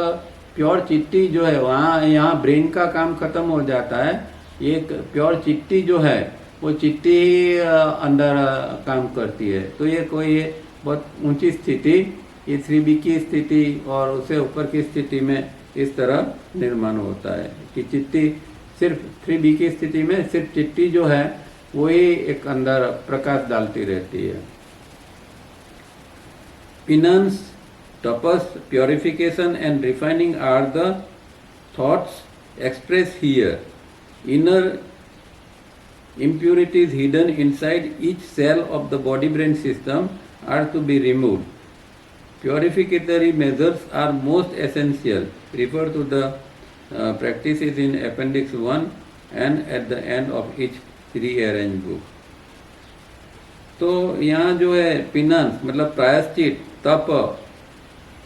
प्योर चित्ती जो है वहाँ यहाँ ब्रेन का काम खत्म हो जाता है। एक प्योर चित्ती जो है वो चित्ती अंदर काम करती है। तो ये कोई बहुत ऊंची स्थिति ये 3B की स्थिति और उससे ऊपर की स्थिति में इस तरह निर्माण होता है कि चित्ती सिर्फ 3B की स्थिति में सिर्फ चित्ती जो है वही एक अंदर प्रकाश डालती रहती है। Penance, tapas, purification and refining are the thoughts expressed here. Inner impurities hidden inside each cell of the body-brain system are to be removed. Purificatory measures are most essential. Refer to the practices in Appendix 1 and at the end of each rearranged book. तो यहाँ जो है पिनांस मतलब प्रायश्चित, तप,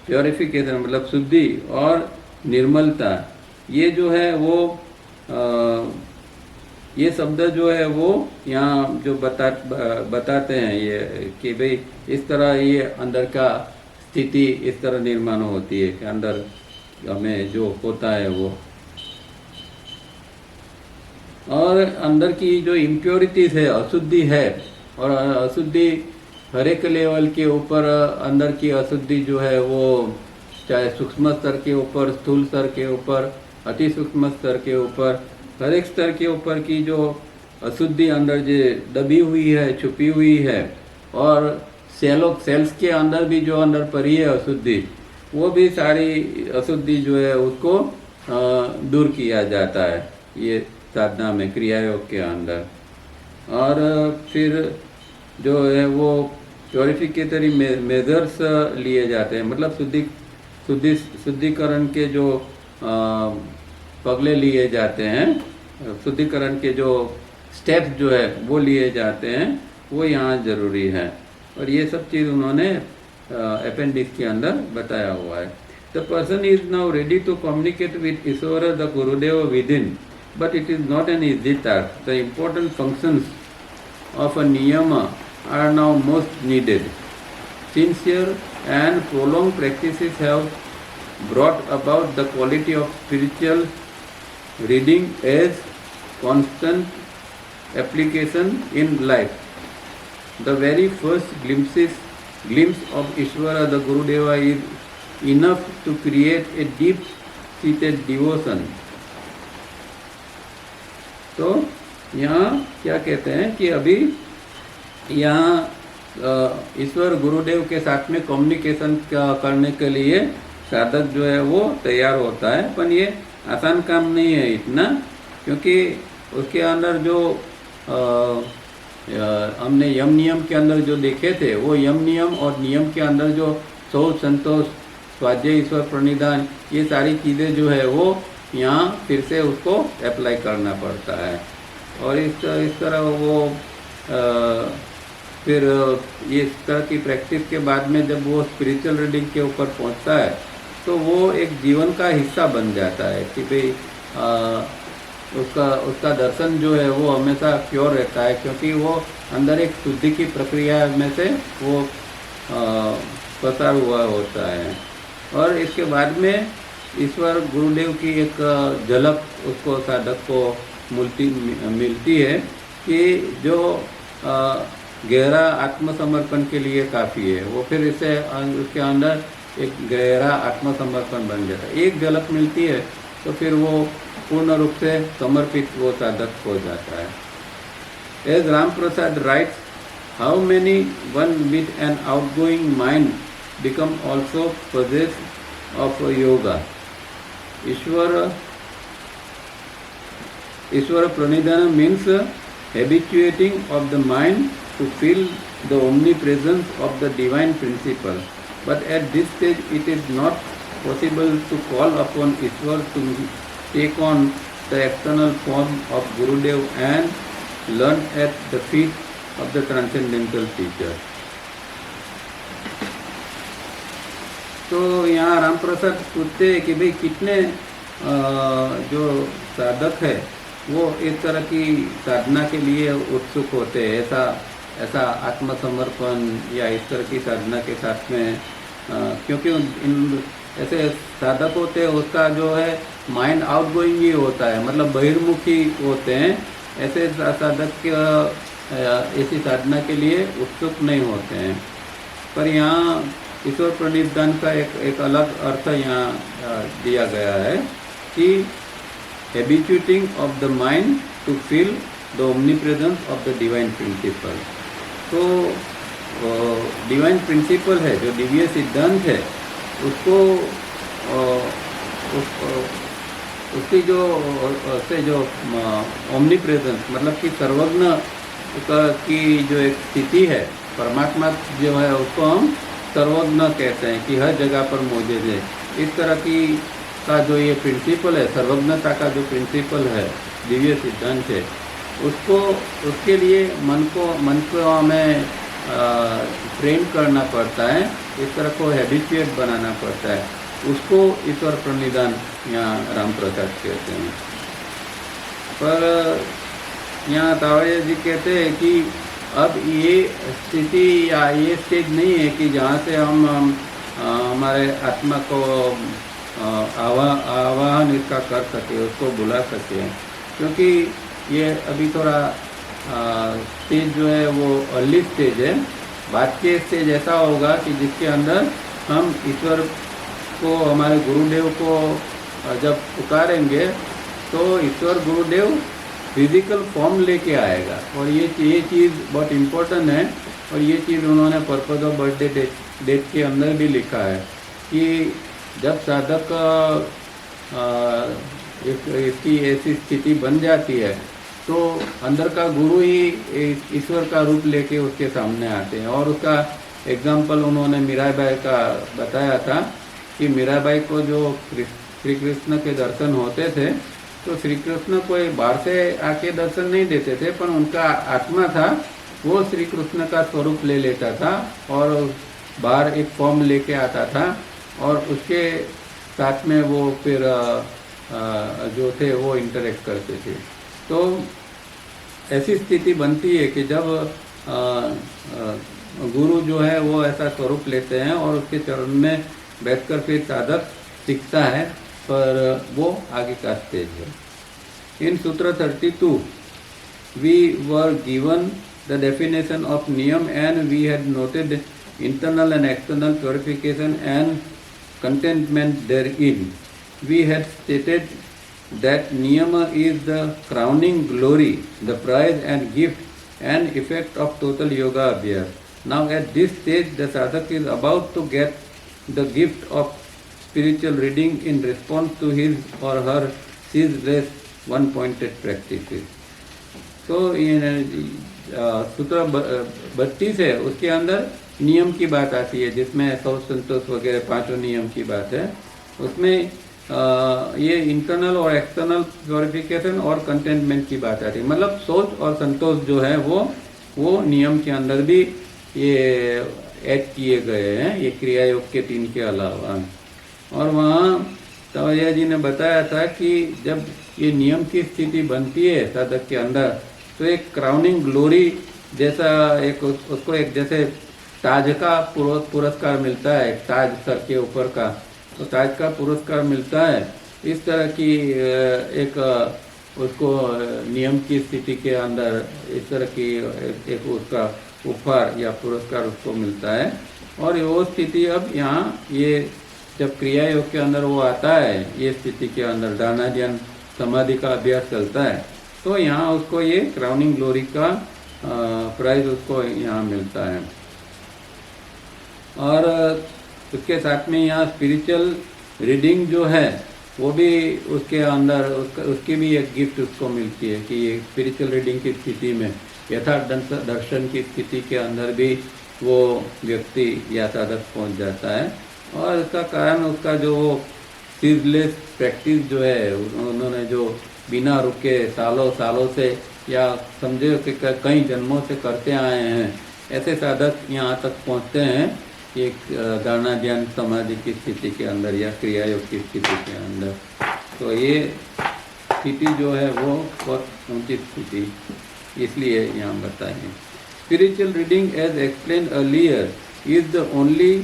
purification मतलब शुद्धि और निर्मलता, ये जो है वो ये शब्द जो है वो यहाँ जो बताते हैं ये कि भाई इस तरह ये अंदर का स्थिति इस तरह निर्माण होती है कि अंदर हमें जो होता है वो, और अंदर की जो इम्प्योरिटीज है, अशुद्धि है, और अशुद्धि हर एक लेवल के ऊपर अंदर की अशुद्धि जो है वो चाहे सूक्ष्म स्तर के ऊपर, स्थूल स्तर के ऊपर, अति सूक्ष्म स्तर के ऊपर, हर एक स्तर के ऊपर की जो अशुद्धि अंदर जो दबी हुई है, छुपी हुई है, और सेल्स के अंदर भी जो अंदर पड़ी है अशुद्धि, वो भी सारी अशुद्धि जो है उसको दूर किया जाता है ये साधना में, क्रिया योग के अंदर। और फिर जो है वो प्योरिफिकेटरी मेजर्स लिए जाते हैं, मतलब शुद्धिकरण के जो पगले लिए जाते हैं, शुद्धिकरण के जो स्टेप्स जो है वो लिए जाते हैं, वो यहाँ जरूरी है। और ये सब चीज़ उन्होंने अपेंडिक्स के अंदर बताया हुआ है। The person is now ready to communicate with Ishwar the Gurudev within, but it is not an easy task. The important functions of a niyama are now most needed. Sincere and prolonged practices have brought about the quality of spiritual reading as constant application in life. The very first glimpse of Ishvara the Gurudeva is enough to create a deep-seated devotion. तो यहाँ क्या कहते हैं कि अभी यहाँ ईश्वर गुरुदेव के साथ में कम्युनिकेशन करने के लिए साधक जो है वो तैयार होता है, पर ये आसान काम नहीं है इतना, क्योंकि उसके अंदर जो हमने यम नियम के अंदर जो देखे थे, वो यम नियम और नियम के अंदर जो शौच, संतोष, स्वाध्याय, ईश्वर प्रणिधान, ये सारी चीज़ें जो है वो यहाँ फिर से उसको अप्लाई करना पड़ता है। और इस तरह वो फिर ये इस तरह की प्रैक्टिस के बाद में जब वो स्पिरिचुअल रीडिंग के ऊपर पहुँचता है तो वो एक जीवन का हिस्सा बन जाता है कि भाई उसका दर्शन जो है वो हमेशा प्योर रहता है, क्योंकि वो अंदर एक शुद्धि की प्रक्रिया में से वो पसार हुआ होता है। और इसके बाद में ईश्वर गुरुदेव की एक झलक उसको साधक को मिलती है कि जो गहरा आत्मसमर्पण के लिए काफ़ी है, वो फिर इससे उसके अंदर एक गहरा आत्मसमर्पण बन जाता है। एक झलक मिलती है तो फिर वो पूर्ण रूप से समर्पित वो साधक हो जाता है। As Ram Prasad writes, how many one with an outgoing mind become also possessed of yoga. Ishvara Pranidhana means habituating of the mind to feel the omnipresence of the divine principle. But at this stage it is not possible to call upon Ishvara to take on the external form of Gurudev and learn at the feet of the transcendental teacher. तो यहाँ राम प्रसाद पूछते हैं कि भाई कितने जो साधक है वो इस तरह की साधना के लिए उत्सुक होते हैं, ऐसा आत्मसमर्पण या इस तरह की साधना के साथ में, क्योंकि इन ऐसे साधक होते हैं उसका जो है माइंड आउटगोइंग ही होता है, मतलब बहिर्मुखी होते हैं। ऐसे साधक ऐसी साधना के लिए उत्सुक नहीं होते हैं। पर यहाँ ईश्वर प्रणिधान का एक अलग अर्थ यहाँ दिया गया है कि habituating of the mind to feel the omnipresence of the divine principle. तो डिवाइन प्रिंसिपल है जो दिव्य सिद्धांत है, उसको उसकी जो ओमनी प्रेजेंस मतलब कि सर्वज्ञ की जो एक स्थिति है, परमात्मा जो है उसको हम सर्वज्ञ कहते हैं कि हर जगह पर मौजूद है। इस तरह की का जो ये प्रिंसिपल है, सर्वज्ञता का जो प्रिंसिपल है, दिव्य सिद्धांत है, उसके लिए मन को हमें ट्रेन करना पड़ता है, इस तरह को हैबिचुएट बनाना पड़ता है। उसको ईश्वर प्रणिधान यहाँ राम प्रसाद कहते हैं। पर यहाँ तावड़िया जी कहते हैं कि अब ये स्थिति या ये स्टेज नहीं है कि जहाँ से हम हमारे आत्मा को आवाहन इसका कर सके, उसको बुला सके, क्योंकि ये अभी थोड़ा स्टेज जो है वो अर्ली स्टेज है। बाद के स्टेज ऐसा होगा कि जिसके अंदर हम ईश्वर को, हमारे गुरुदेव को जब पुकारेंगे तो ईश्वर गुरुदेव फिजिकल फॉर्म लेके आएगा। और ये चीज़ बहुत इम्पोर्टेंट है, और ये चीज़ उन्होंने पर्पज ऑफ बर्थडे डेट के अंदर भी लिखा है कि जब साधक इसकी ऐसी स्थिति बन जाती है तो अंदर का गुरु ही ईश्वर का रूप लेके उसके सामने आते हैं। और उसका एग्जाम्पल उन्होंने मीराबाई का बताया था कि मीराबाई को जो श्री कृष्ण के दर्शन होते थे तो श्री कृष्ण कोई बाहर से आके दर्शन नहीं देते थे, पर उनका आत्मा था वो श्री कृष्ण का स्वरूप ले लेता था और बाहर एक फॉर्म लेके आता था, और उसके साथ में वो फिर जो थे वो इंटरेक्ट करते थे। तो ऐसी स्थिति बनती है कि जब गुरु जो है वो ऐसा स्वरूप लेते हैं और उसके चरण में बैठकर फिर साधक सीखता है, पर वो आगे का स्टेज है। In sutra 32 we were given the definition of niyama and we had noted internal and external purification and contentment therein. We had stated that niyama is the crowning glory, the prize and gift and effect of total yoga abhyas. Now at this stage the sadhak is about to get the gift of spiritual reading in response to his or her ceaseless one-pointed practices. तो सूत्र 32 है, उसके अंदर नियम की बात आती है, जिसमें सौ संतोष वगैरह पांचों नियम की बात है। उसमें ये इंटरनल और एक्सटर्नल प्योरिफिकेशन और कंटेनमेंट की बात आती है। मतलब सोच और संतोष जो है वो नियम के अंदर भी ये ऐड किए गए हैं, ये क्रिया योग के 3 के अलावा। और वहाँ तवैया जी ने बताया था कि जब ये नियम की स्थिति बनती है साधक के अंदर, तो एक क्राउनिंग ग्लोरी जैसा उसको एक जैसे ताज का पुरस्कार मिलता है, ताज सर के ऊपर का, तो ताज का पुरस्कार मिलता है। इस तरह की एक उसको नियम की स्थिति के अंदर इस तरह की एक उसका उपहार या पुरस्कार उसको मिलता है। और वो स्थिति अब यहाँ ये जब क्रिया योग के अंदर वो आता है, ये स्थिति के अंदर दाना ध्यान समाधि का अभ्यास चलता है, तो यहाँ उसको ये क्राउनिंग ग्लोरी का प्राइज उसको यहाँ मिलता है। और उसके साथ में यहाँ स्पिरिचुअल रीडिंग जो है वो भी उसके अंदर उसकी भी एक गिफ्ट उसको मिलती है कि ये स्पिरिचुअल रीडिंग की स्थिति में यथार्थ दर्शन की स्थिति के अंदर भी वो व्यक्ति या साधक पहुँच जाता है। और इसका कारण उसका जो सीजलेस प्रैक्टिस जो है, उन्होंने जो बिना रुके सालों से या समझे कि कई जन्मों से करते आए हैं, ऐसे साधक यहाँ तक पहुँचते हैं एक धारणा ध्यान समाधि की स्थिति के अंदर या क्रिया योग की स्थिति के अंदर। तो ये स्थिति जो है वो बहुत ऊंची स्थिति, इसलिए यहाँ बताएंगे। Spiritual reading as explain earlier is the only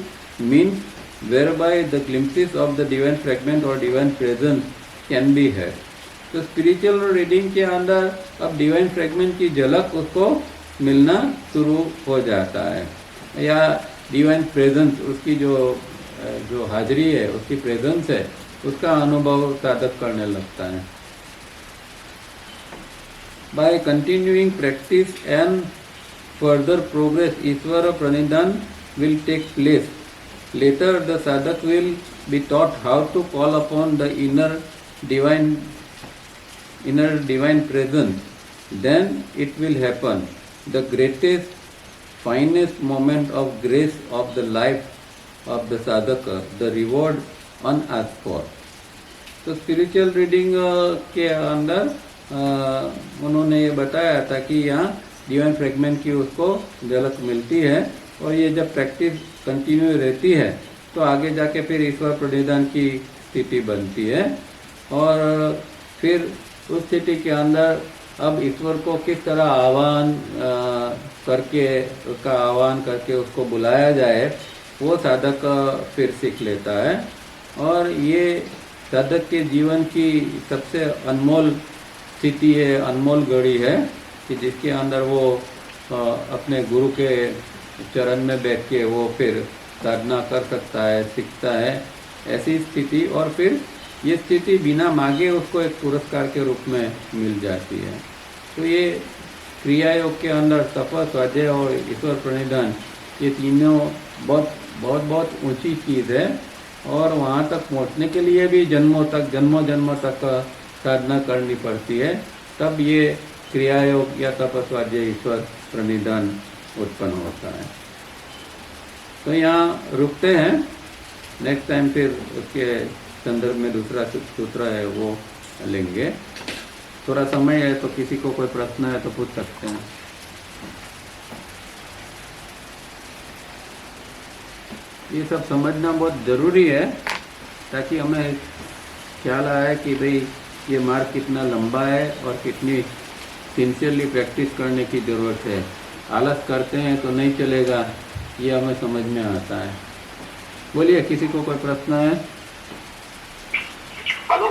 means whereby the glimpses of the divine fragment or divine presence can be had. तो स्पिरिचुअल रीडिंग के अंदर अब डिवाइन फ्रेगमेंट की झलक उसको मिलना शुरू हो जाता है, या डिवाइन प्रेजेंस, उसकी जो जो हाजिरी है, उसकी प्रेजेंस है, उसका अनुभव साधक करने लगता है। By continuing practice and further progress, Ishwar pranidhana will take place. Later, the sadhak will be taught how to call upon the inner divine presence. Then it will happen. The greatest, finest moment of grace of the life of the sadhaka, the reward unasked for. तो spiritual reading के अंदर उन्होंने ये बताया था कि यहाँ divine fragment की उसको झलक मिलती है, और ये जब प्रैक्टिस कंटिन्यू रहती है तो आगे जाके फिर ईश्वर प्रणिधान की स्थिति बनती है। और फिर उस स्थिति के अंदर अब ईश्वर को किस तरह उसका आह्वान करके उसको बुलाया जाए, वो साधक फिर सीख लेता है। और ये साधक के जीवन की सबसे अनमोल स्थिति है, अनमोल घड़ी है, कि जिसके अंदर वो अपने गुरु के चरण में बैठ के वो फिर साधना कर सकता है, सीखता है ऐसी स्थिति। और फिर ये स्थिति बिना मांगे उसको एक पुरस्कार के रूप में मिल जाती है। तो ये क्रिया योग के अंदर तप, स्वाध्याय और ईश्वर प्रणिधान, ये तीनों बहुत ऊंची चीज़ है, और वहाँ तक पहुँचने के लिए भी जन्मों जन्मों तक साधना करनी पड़ती है, तब ये क्रिया योग या तप, स्वाध्याय, ईश्वर प्रणिधान उत्पन्न होता है। तो यहाँ रुकते हैं, नेक्स्ट टाइम फिर उसके संदर्भ में दूसरा सूत्र है वो लेंगे। थोड़ा समय है तो किसी को कोई प्रश्न है तो पूछ सकते हैं। ये सब समझना बहुत ज़रूरी है, ताकि हमें ख्याल आए कि भाई ये मार्ग कितना लंबा है और कितनी सिंसियरली प्रैक्टिस करने की ज़रूरत है। आलस करते हैं तो नहीं चलेगा, ये हमें समझ में आता है। बोलिए, किसी को कोई प्रश्न है? हेलो।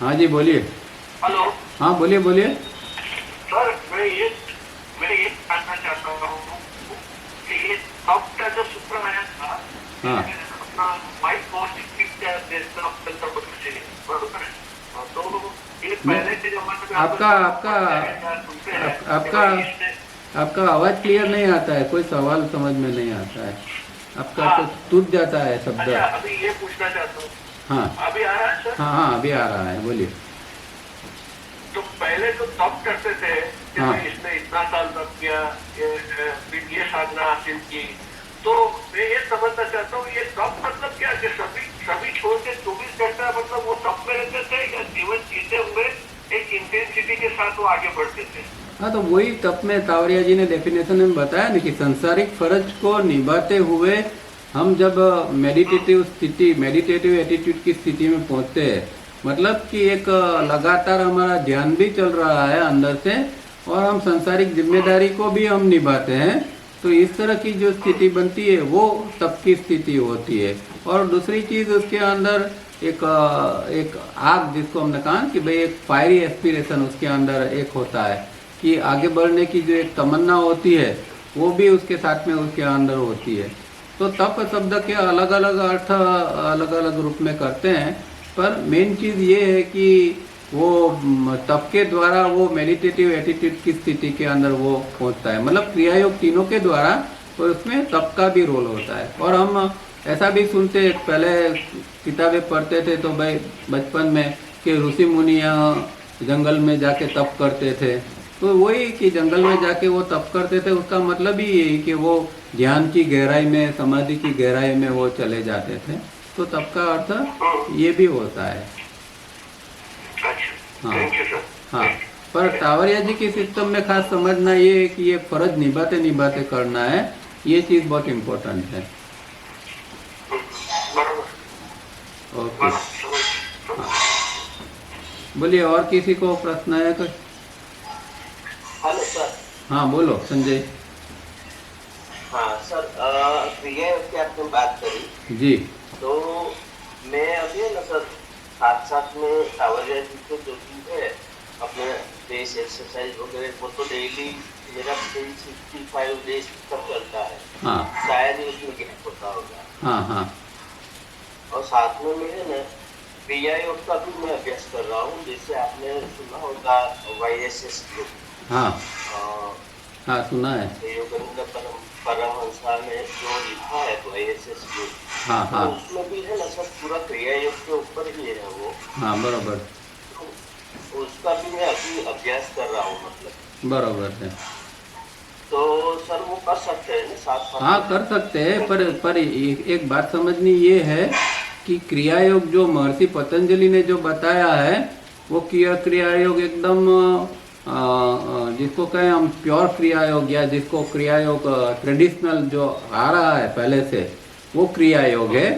हाँ जी बोलिए। हेलो। हाँ बोलिए। सर मैं ये जानना चाहता हूँ कि ये आपका जो सूत्र आया था, हाँ, अपना माइंड पॉजिटिव क्या देशना बरोबर है, तो ये पहले के जमाने में आपका आवाज क्लियर नहीं आता है, कोई सवाल समझ में नहीं आता है आपका। हाँ, तो टूट जाता है शब्द। अच्छा, अभी ये पूछना चाहता हूँ। हाँ अभी आ रहा है सर? हाँ अभी आ रहा है, बोलिए। तो पहले तो तप करते थे कि हाँ, इसने इतना साल तप किया, ये साधना हासिल की, तो मैं ये समझना चाहता हूँ ये तप मतलब क्या, कि सभी छोड़ के 24 घंटा मतलब वो तप में रहते थे, या जीवन जीते हुए एक इंटेंसिटी के साथ वो आगे बढ़ते थे? हाँ, तो वही तप में तावरिया जी ने डेफिनेशन में बताया ना कि संसारिक फर्ज को निभाते हुए हम जब मेडिटेटिव एटीट्यूड की स्थिति में पहुंचते हैं, मतलब कि एक लगातार हमारा ध्यान भी चल रहा है अंदर से, और हम संसारिक जिम्मेदारी को भी हम निभाते हैं, तो इस तरह की जो स्थिति बनती है वो तप की स्थिति होती है। और दूसरी चीज़ उसके अंदर एक आग, जिसको हमने कहा कि भाई एक फायरी एस्पिरेशन उसके अंदर एक होता है, कि आगे बढ़ने की जो एक तमन्ना होती है वो भी उसके साथ में उसके अंदर होती है। तो तप शब्द के अलग अलग अर्थ अलग अलग रूप में करते हैं, पर मेन चीज़ ये है कि वो तप के द्वारा वो मेडिटेटिव एटीट्यूड की स्थिति के अंदर वो पहुंचता है, मतलब क्रिया योग तीनों के द्वारा, और उसमें तप का भी रोल होता है। और हम ऐसा भी सुनते, पहले किताबें पढ़ते थे तो भाई बचपन में कि ऋषि मुनियाँ जंगल में जाके तप करते थे, तो वही कि जंगल में जाके वो तप करते थे, उसका मतलब ही यही कि वो ध्यान की गहराई में, समाधि की गहराई में वो चले जाते थे। तो तप का अर्थ ये भी होता है। हाँ, पर तावरिया जी के सिस्टम में खास समझना ये है कि ये फर्ज निभाते करना है, ये चीज़ बहुत इम्पोर्टेंट है। ओके, बोलिए, और किसी को प्रश्न है कुछ? Hello sir. हाँ बोलो संजय। हाँ सर, क्रिया की आपने बात करी जी, तो मैं अभी है ना सर, साथ में तावरिया जी को जो भी है अपने बेस एक्सरसाइज वगैरह वो तो डेली मेरा 365 डेज तक चलता है, हाँ शायद ही उसमें गैप होता होगा। हाँ हाँ और साथ में मेरे ना क्रिया योग का भी मैं अभ्यास कर रहा हूँ, जैसे आपने सुना होगा YSS ग्रुप। हाँ हाँ सुना है। योगेंद्र परमहंसा ने जो लिखा है YSS ग्रुप, हाँ हाँ तो उसमें भी है ना सर पूरा क्रिया योग के ऊपर ही है वो। हाँ बराबर तो उसका भी मैं अभी अभ्यास कर रहा हूँ, मतलब। बराबर है। तो सर वो कर सकते हैं ना साथ साथ? हाँ कर सकते हैं, पर एक बात समझनी ये है कि क्रिया योग जो महर्षि पतंजलि ने जो बताया है वो क्रिया योग एकदम जिसको कहें हम प्योर क्रिया योग, या जिसको क्रिया योग ट्रेडिशनल जो आ रहा है पहले से, वो क्रिया योग है।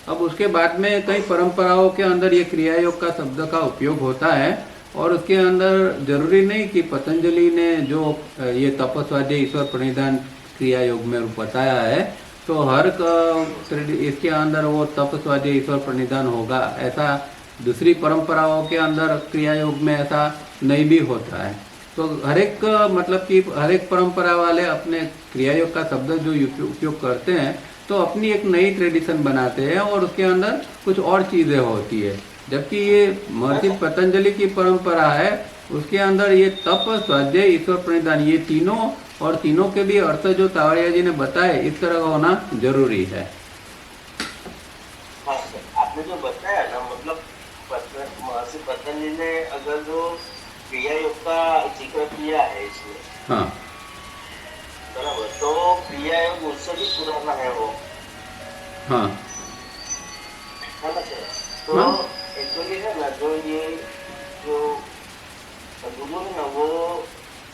अब उसके बाद में कई परंपराओं के अंदर ये क्रिया योग का शब्द का उपयोग होता है, और उसके अंदर जरूरी नहीं कि पतंजलि ने जो ये तपस्वाध्याय ईश्वर प्रणिधान क्रिया योग में बताया है तो हर इसके अंदर वो तपस्वाध्याय ईश्वर प्रणिधान होगा, ऐसा दूसरी परंपराओं के अंदर क्रिया योग में ऐसा नहीं भी होता है। तो हर एक मतलब कि हर एक परंपरा वाले अपने क्रिया योग का शब्द जो उपयोग करते हैं तो अपनी एक नई ट्रेडिशन बनाते हैं और उसके अंदर कुछ और चीज़ें होती है। जबकि ये महर्षि पतंजलि की परंपरा है, उसके अंदर ये तप, स्वाध्याय, ईश्वर प्रणिधान, ये तीनों और तीनों के भी अर्थ जो तावड़िया जी ने बताए इस तरह का होना जरूरी है। हाँ सर, आपने जो बताया ना, मतलब महर्षि पतंजलि ने अगर जो क्रिया योग का जिक्र किया है इसमें, हाँ बराबर, तो क्रिया योग उससे भी पुराना है वो, हाँ है ना सर? तो हाँ एक्चुअली है ना, जो ये जो गुरु है ना, वो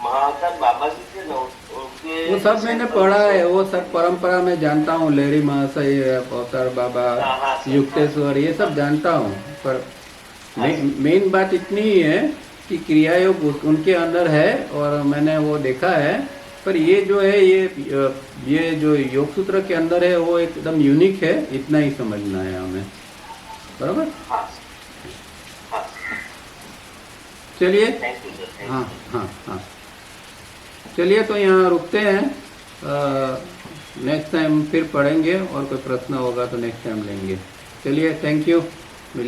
महाकाल बाबा जी थे ना, उनके वो सब मैंने पढ़ा है, वो सब परंपरा में जानता हूँ, लेरी महाशय, अवतार बाबा, युक्तेश्वर, ये सब जानता हूँ। पर मेन बात इतनी ही है कि क्रिया योग उनके अंदर है और मैंने वो देखा है। पर ये जो है ये जो योग सूत्र के अंदर है वो एकदम यूनिक है, इतना ही समझना है हमें, बराबर। हाँ हाँ, चलिए, थैंक यू सर। हाँ हाँ हाँ चलिए, तो यहाँ रुकते हैं, नेक्स्ट टाइम फिर पढ़ेंगे और कोई प्रश्न होगा तो नेक्स्ट टाइम लेंगे। चलिए, थैंक यू।